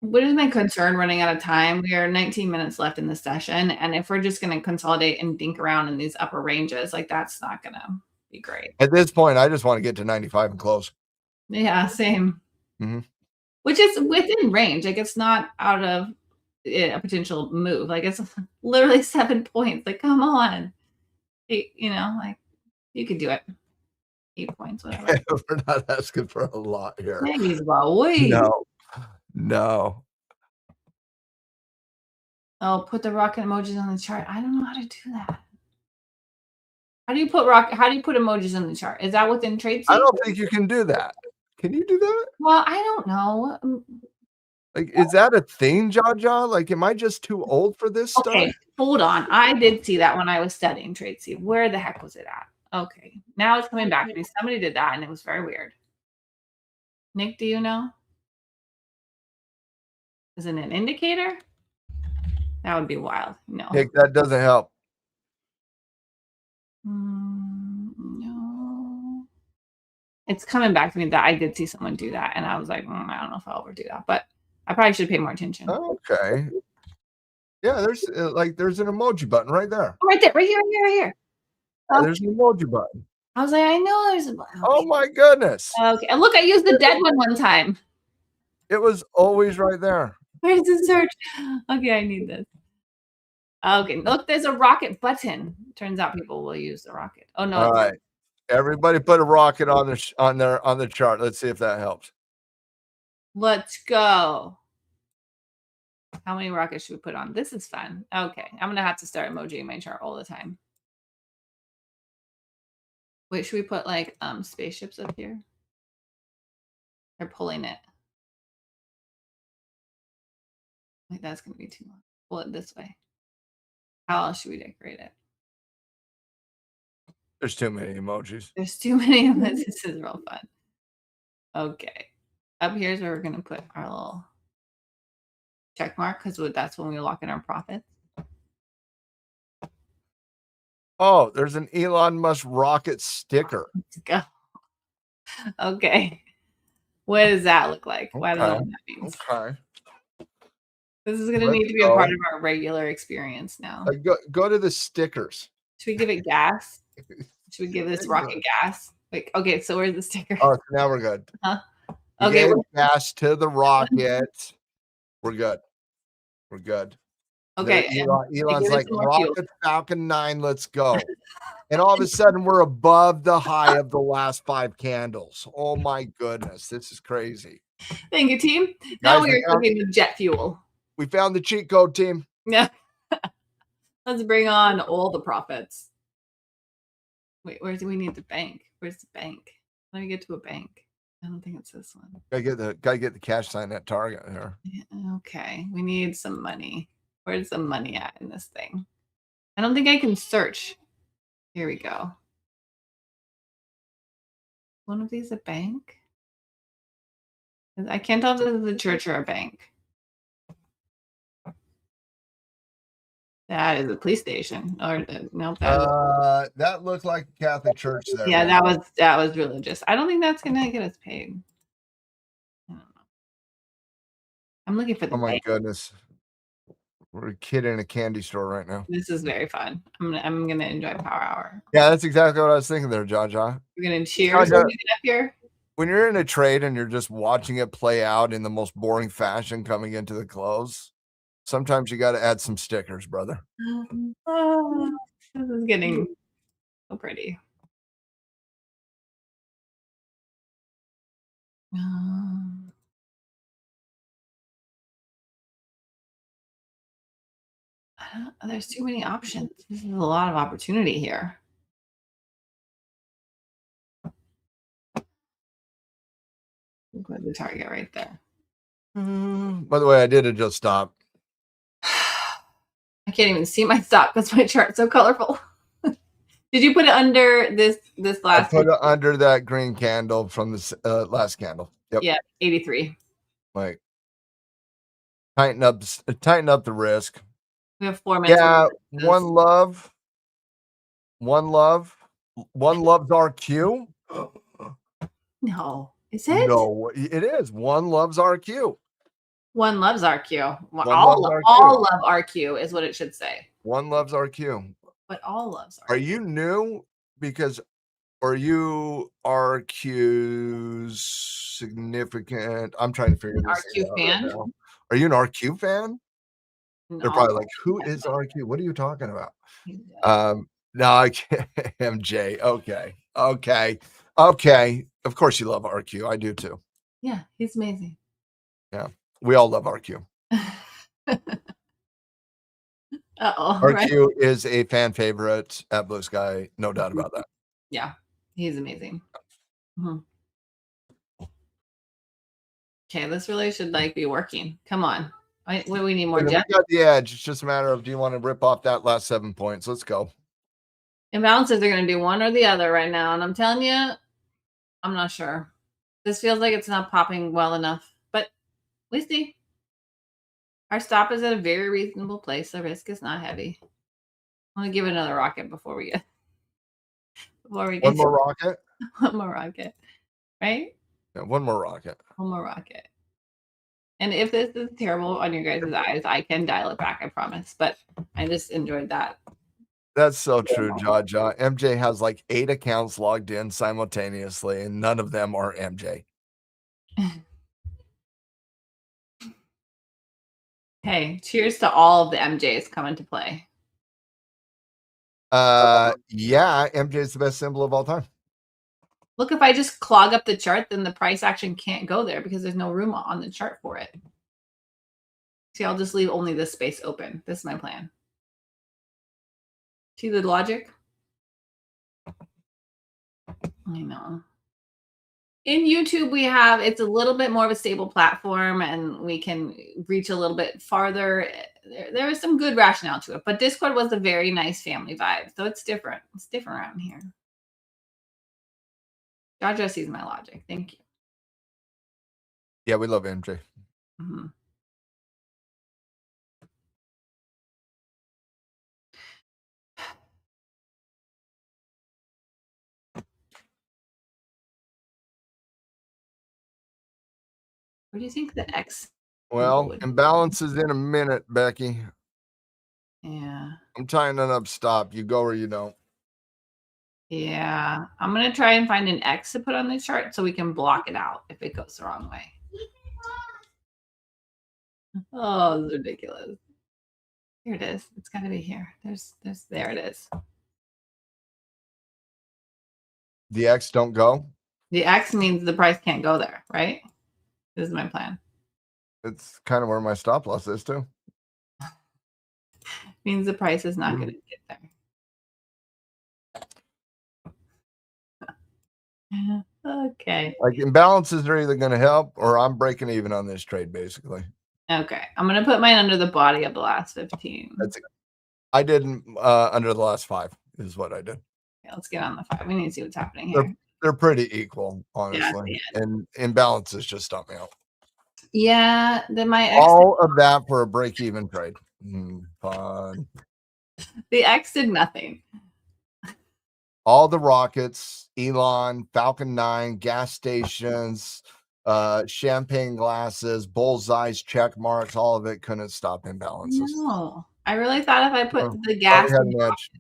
What is my concern running out of time? We are 19 minutes left in the session. And if we're just going to consolidate and dink around in these upper ranges, like that's not going to be great. At this point, I just want to get to 95 and close. Yeah, same. Mhm. Which is within range. Like it's not out of a potential move. Like, it's literally 7 points. Like, come on. Like, you could do it. 8 points, whatever. We're not asking for a lot here. Jeez Louise. No. Oh, put the rocket emojis on the chart. I don't know how to do that. How do you put emojis in the chart? Is that within trade I seat? don't think you can do that. Can you do that? Well, I don't know. Like, is that a thing, Jaja? Like, am I just too old for this Okay, stuff? hold on. I did see that when I was studying trade seat. Where the heck was it at? Okay, now it's coming back to me. Somebody did that, and it was very weird. Nick, do you know? Is it an indicator? That would be wild. No. Nick, that doesn't help. No. It's coming back to me that I did see someone do that, and I was like, I don't know if I'll ever do that, but I probably should pay more attention. Okay. Yeah, there's an emoji button right there. Oh, right there, right here, right here, right here. Yeah, there's an emoji button. I was like, I know there's a button. Oh my goodness. Okay, and look, I used the dead one time. It was always right there. Where's the search? Okay, I need this. Okay, look, there's a rocket button. Turns out people will use the rocket. Oh no! All right, everybody, put a rocket on the chart. Let's see if that helps. Let's go. How many rockets should we put on? This is fun. Okay, I'm gonna have to start emojiing my chart all the time. Wait, should we put like spaceships up here? They're pulling it. Like, that's gonna be too long. Pull it this way. How else should we decorate it? There's too many emojis. There's too many of this. This is real fun. Okay. Up here's where we're gonna put our little check mark, because that's when we lock in our profits. Oh, there's an Elon Musk rocket sticker. Let's go. Okay. What does that look like? Okay. I don't know what that means. Okay. This is gonna need to be a part of our regular experience now. Go to the stickers. Should we give it gas? Should we give this rocket gas? Like, okay, so where's the sticker? Oh, so now we're good. Huh? Okay, gas to the rocket. We're good. We're good. Okay. Elon's like, rocket Falcon 9, let's go. And all of a sudden, we're above the high of the last 5 candles. Oh my goodness, this is crazy. Thank you, team. Now we are cooking with jet fuel. We found the cheat code, team. Yeah. Let's bring on all the profits. Wait, where do we need the bank? Where's the bank? Let me get to a bank. I don't think it's this one. Gotta get the cash sign at Target here. Yeah, okay, we need some money. Where's the money at in this thing? I don't think I can search. Here we go. One of these a bank? I can't tell if this is a church or a bank. That is a police station. Or nope. That looked like a Catholic church there. Yeah, right? that was religious. I don't think that's gonna get us paid. I don't know. I'm looking for the. Oh my goodness. We're a kid in a candy store right now. This is very fun. I'm gonna enjoy Power Hour. Yeah, that's exactly what I was thinking there, Jaja. We're gonna cheers when we get up here. When you're in a trade and you're just watching it play out in the most boring fashion coming into the close, sometimes you got to add some stickers, brother. Oh, this is getting so pretty. There's too many options. This is a lot of opportunity here. Put the target right there. By the way, I did adjust stop. I can't even see my stop because my chart's so colorful. Did you put it under this last? I put it under that green candle from this last candle. Yep. Yeah, 83. Like, tighten up the risk. We have 4 minutes. Yeah, one loves RQ. No, is it? No, it is. One loves RQ. One loves RQ. All love RQ is what it should say. One loves RQ. But all loves RQ. Are you new? Because are you RQ's significant? I'm trying to figure this out. RQ fan? Right now. Are you an RQ fan? And They're all probably like, "Who is RQ? What are you talking about?" he's good. No, I can't. MJ. Okay. Okay. Okay. Of course you love RQ. I do too. Yeah, he's amazing. Yeah. We all love RQ. Uh-oh, right? RQ is a fan favorite at Blue Sky. No doubt about that. Yeah, he's amazing. Mhm. Okay, this really should like be working. Come on. We need more And then depth. we got the edge. It's just a matter of, do you want to rip off that last 7 points? Let's go. Imbalances are going to do one or the other right now. And I'm telling you, I'm not sure. This feels like it's not popping well enough, but we see. Our stop is at a very reasonable place. The risk is not heavy. I'm gonna give it another rocket before we get One more rocket. one more rocket, right? Yeah, one more rocket. One more rocket. And if this is terrible on your guys' eyes, I can dial it back. I promise. But I just enjoyed that. That's so true, Jaja. MJ has like 8 accounts logged in simultaneously, and none of them are MJ. Hey, cheers to all of the MJs coming to play. Yeah, MJ is the best symbol of all time. Look, if I just clog up the chart, then the price action can't go there because there's no room on the chart for it. See, I'll just leave only this space open. This is my plan. See the logic? I know. In YouTube, it's a little bit more of a stable platform and we can reach a little bit farther. There is some good rationale to it, but Discord was a very nice family vibe. So it's different. It's different around here. Jaja sees my logic. Thank you. Yeah, we love MJ. Mm-hmm. Where do you think the X Well, imbalance is in a minute, Becky. Yeah. I'm tying it up. Stop. You go or you don't. Yeah. I'm going to try and find an X to put on the chart so we can block it out if it goes the wrong way. Oh, it's ridiculous. Here it is. It's got to be here. There it is. The X don't go. The X means the price can't go there, right? This is my plan. It's kind of where my stop loss is too. Means the price is not going to get there. Okay. Like imbalances are either going to help or I'm breaking even on this trade, basically. Okay. I'm going to put mine under the body of the last 15. That's it. I didn't under the last 5 is what I did. Okay, let's get on the 5. We need to see what's happening here. They're pretty equal, honestly. Yeah, and imbalances just stop me out. Yeah, then my X All of that for a break-even trade. Fun. The X did nothing. All the rockets, Elon, Falcon 9, gas stations, champagne glasses, bullseyes, check marks, all of it couldn't stop imbalances. No, I really thought if I put the gas had an edge.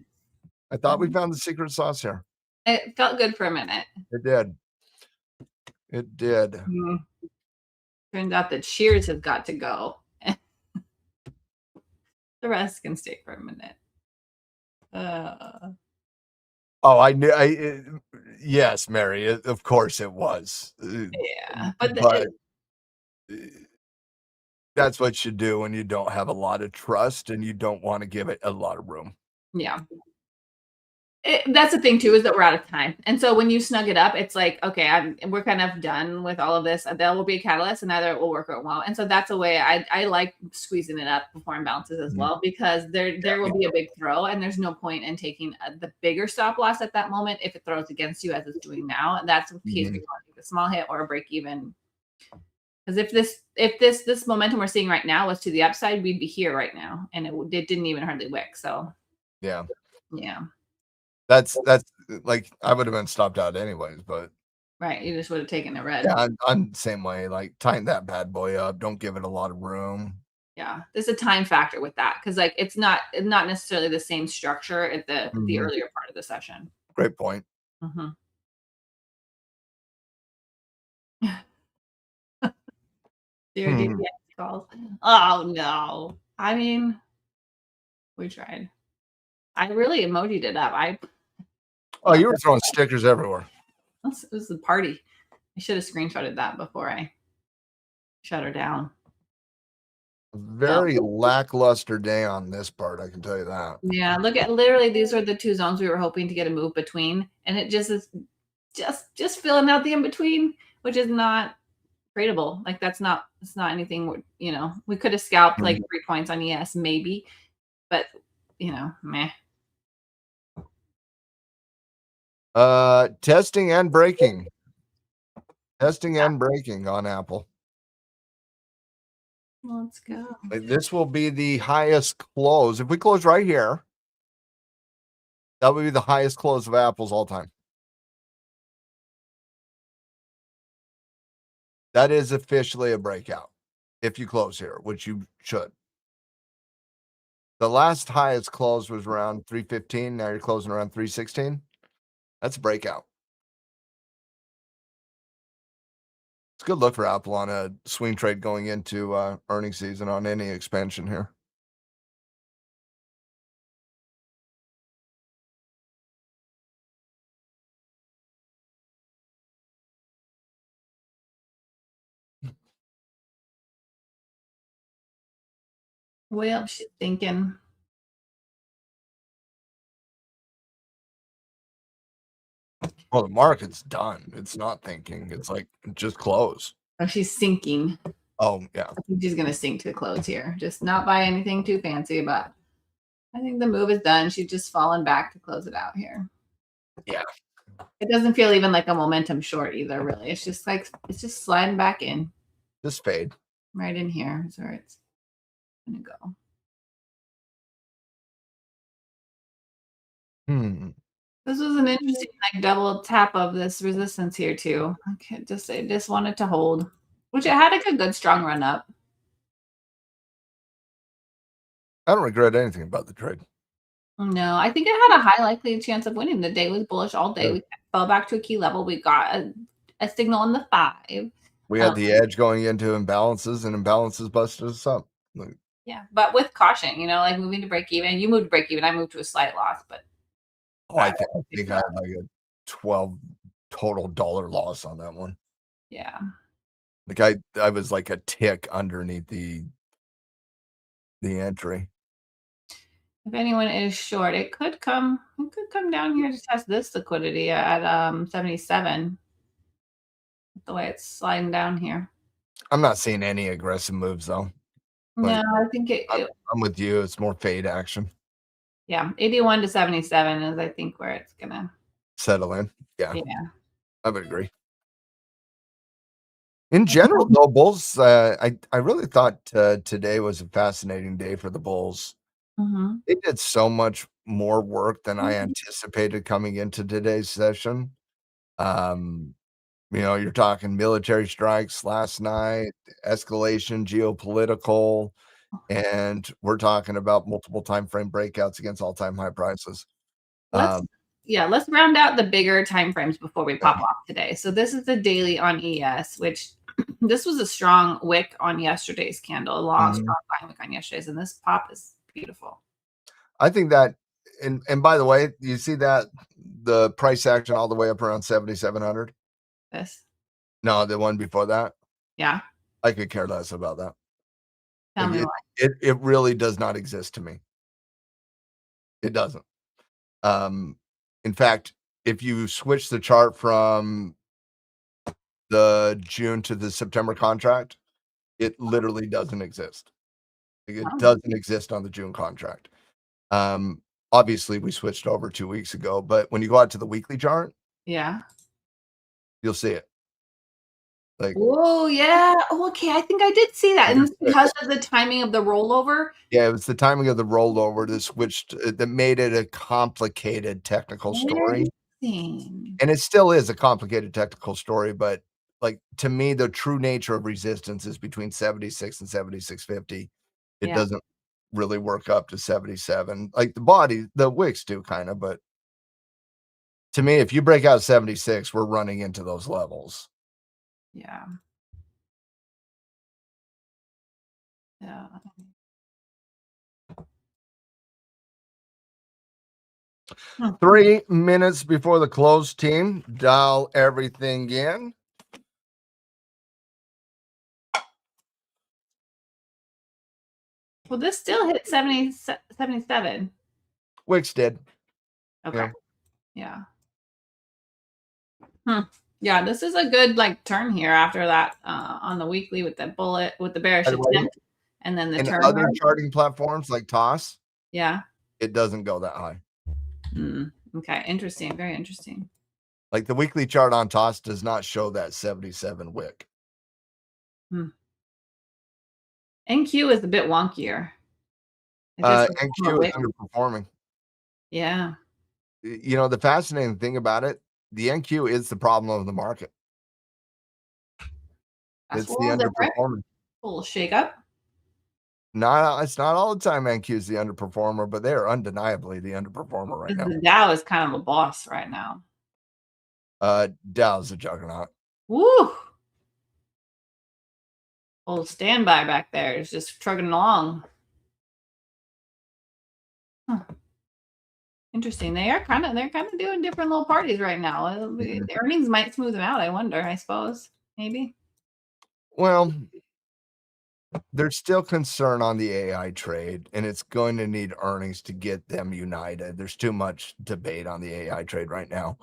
I thought we found the secret sauce here. it felt good for a minute. It did. It did. Turns out the cheers have got to go. The rest can stay for a minute. Oh, I knew. Yes, Mary. Of course, it was. Yeah, but that's what you do when you don't have a lot of trust and you don't want to give it a lot of room. Yeah. That's the thing too, is that we're out of time. And so when you snug it up, it's like, okay, we're kind of done with all of this. There will be a catalyst and either it will work out well. And so that's a way I like squeezing it up before imbalances as well, because there will be a big throw and there's no point in taking the bigger stop loss at that moment if it throws against you as it's doing now. And that's the case we want to take a small hit or a break even. Because if this momentum we're seeing right now was to the upside, we'd be here right now. And it didn't even hardly wick. So yeah. That's like I would have been stopped out anyways, but right, you just would have taken the red. Yeah, I'm the same way. Like tighten that bad boy up. Don't give it a lot of room. Yeah, there's a time factor with that because like it's not necessarily the same structure at the earlier part of the session. Great point. Calls. Oh no, I mean, we tried. I really emojied it up. Oh, you were throwing stickers everywhere. It was a party. I should have screenshotted that before I shut her down. So, Very lackluster day on this part, I can tell you that. yeah, look at literally these are the 2 zones we were hoping to get a move between, and it just is just filling out the in between, which is not tradable. Like that's not it's not anything, we could have scalped like Mhm. 3 points on ES maybe, but meh. Testing and breaking. Testing and breaking on Apple. Let's go. This will be the highest close. If we close right here, that would be the highest close of Apple's all time. That is officially a breakout if you close here, which you should. The last highest close was around 315. Now you're closing around 316. That's a breakout. It's a good look for Apple on a swing trade going into earnings season on any expansion here. Well, she's thinking. Well, the market's done. It's not thinking. It's like just close. Oh, she's sinking. Oh, yeah. I think she's gonna sink to the close here. Just not buy anything too fancy, but I think the move is done. She's just fallen back to close it out here. Yeah. It doesn't feel even like a momentum short either, really. It's just like it's just sliding back in. Just fade. Right in here is where it's gonna go. This was an interesting like double tap of this resistance here too. I just wanted to hold, which it had like a good strong run up. I don't regret anything about the trade. No, I think it had a high likely chance of winning. The day was bullish all day. Yeah. We fell back to a key level. We got a signal on the 5. We had the edge going into imbalances, and imbalances busted us up. Like, Yeah, but with caution, like moving to break even. You moved to break even. I moved to a slight loss, but I think I had like a 12 total dollar loss on that one. yeah. Like I was like a tick underneath the entry. If anyone is short, it could come down here to test this liquidity at 77. The way it's sliding down here. I'm not seeing any aggressive moves though. No, Like, I think I'm with you. It's more fade action. yeah, 81 to 77 is I think where it's gonna Settle in. Yeah. yeah. I would agree. In general, though, Bulls, I really thought today was a fascinating day for the Bulls. Mhm. They did so much more work than I Mhm. anticipated coming into today's session. Um, you're talking military strikes last night, escalation, geopolitical, and we're talking about multiple time frame breakouts against all-time high prices. Let's Um, let's round out the bigger time frames before we yeah. pop off today. So this is the daily on ES, which this was a strong wick on yesterday's candle, a long Mhm. strong buying wick on yesterday's, and this pop is beautiful. I think that and by the way, you see that the price action all the way up around 7,700? This. No, the one before that? Yeah. I could care less about that. Tell Like, me it why. it really does not exist to me. It doesn't. Um, in fact, if you switch the chart from the June to the September contract, it literally doesn't exist. Like, it Oh, doesn't exist on the June contract. Um, Obviously, we switched over 2 weeks ago, but when you go out to the weekly chart, yeah. you'll see it. Like, Oh, yeah. Oh, okay, I think I did see that, and it's because of the timing of the rollover? yeah, it was the timing of the rollover that switched that made it a complicated technical story, Interesting. and it still is a complicated technical story, but, like, to me, the true nature of resistance is between 76 and 76.50. It Yeah, doesn't really work up to 77. Like, the wicks do kinda, but to me, if you break out 76, we're running into those levels. yeah, yeah. Hmm. 3 minutes before the close, team. Dial everything in. Well, this still hit 77. Wix did. Okay. Yeah. Yeah, this is a good like turn here after that on the weekly with the bullet with the bearish By the way, attempt and then the in turn. other charting platforms like TOS, Yeah. it doesn't go that high. Okay. Interesting. Very interesting. Like the weekly chart on TOS does not show that 77 wick. NQ is a bit wonkier. NQ is underperforming. Yeah. You know, the fascinating thing about it, the NQ is the problem of the market. That's It's the underperforming. A little shake up. It's not all the time NQ is the underperformer, but they are undeniably the underperformer right now. The Dow is kind of a boss right now. Dow's a juggernaut. Woo! Old standby back there is just trugging along. Interesting. They're kind of doing different little parties right now. The earnings might smooth them out. I wonder. I suppose maybe. Well, there's still concern on the AI trade, and it's going to need earnings to get them united. There's too much debate on the AI trade right now,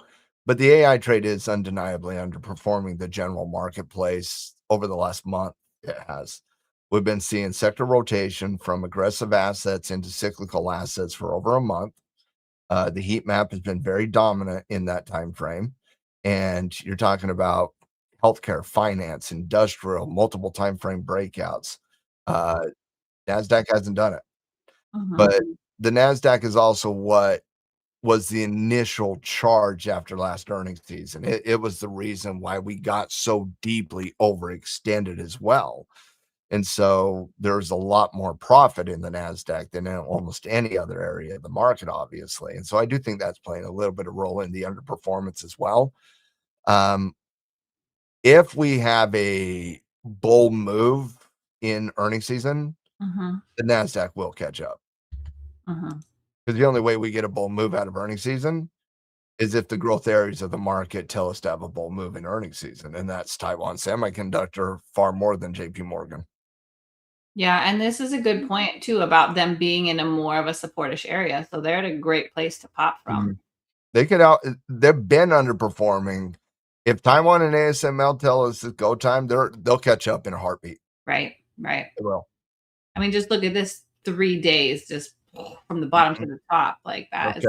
but the AI trade is undeniably underperforming the general marketplace over the last month. It has. We've been seeing sector rotation from aggressive assets into cyclical assets for over a month. The heat map has been very dominant in that time frame, and you're talking about healthcare, finance, industrial, multiple time frame breakouts. Nasdaq hasn't done it, but the Nasdaq is also what was the initial charge after last earnings season. It was the reason why we got so deeply overextended as well. And so there's a lot more profit in the Nasdaq than in almost any other area of the market, obviously. And so I do think that's playing a little bit of role in the underperformance as well. If we have a bull move in earnings season, the Nasdaq will catch up. Because the only way we get a bull move out of earnings season is if the growth areas of the market tell us to have a bull move in earnings season, and that's Taiwan Semiconductor far more than JP Morgan. Yeah, and this is a good point too about them being in a more of a supportish area. So they're at a great place to pop from. They've been underperforming. If Taiwan and ASML tell us it's go time, they'll catch up in a heartbeat. Right. They will. I mean, just look at this 3 days, just from the bottom to the top, like that.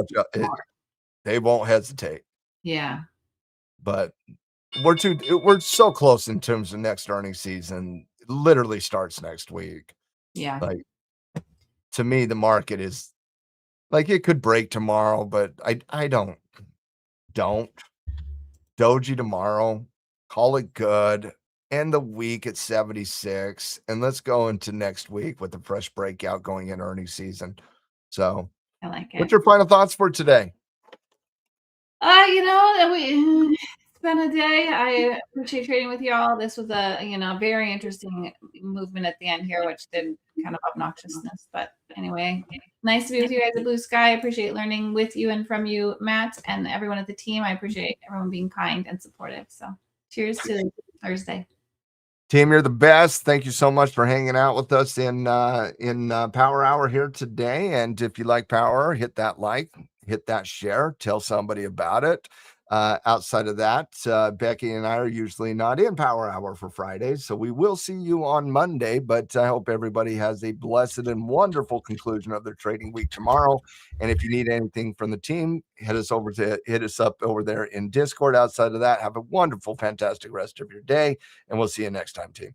They won't hesitate. Yeah. But we're so close in terms of next earnings season. It literally starts next week. Yeah. Like, to me, the market is like, it could break tomorrow, but I don't doji tomorrow, call it good, end the week at 76, and let's go into next week with a fresh breakout going in earnings season. So I like it. what's your final thoughts for today? It's been a day. I appreciate trading with y'all. This was a very interesting movement at the end here, which did kind of obnoxiousness. But anyway, nice to be with you guys at BluSky. I appreciate learning with you and from you, Matt, and everyone at the team. I appreciate everyone being kind and supportive. So cheers to Thursday. Team, you're the best. Thank you so much for hanging out with us in Power Hour here today. And if you like Power Hour, hit that like, hit that share, tell somebody about it. Outside of that, Becky and I are usually not in Power Hour for Fridays, so we will see you on Monday. But I hope everybody has a blessed and wonderful conclusion of their trading week tomorrow. And if you need anything from the team, hit us up over there in Discord. Outside of that, have a wonderful, fantastic rest of your day, and we'll see you next time, team.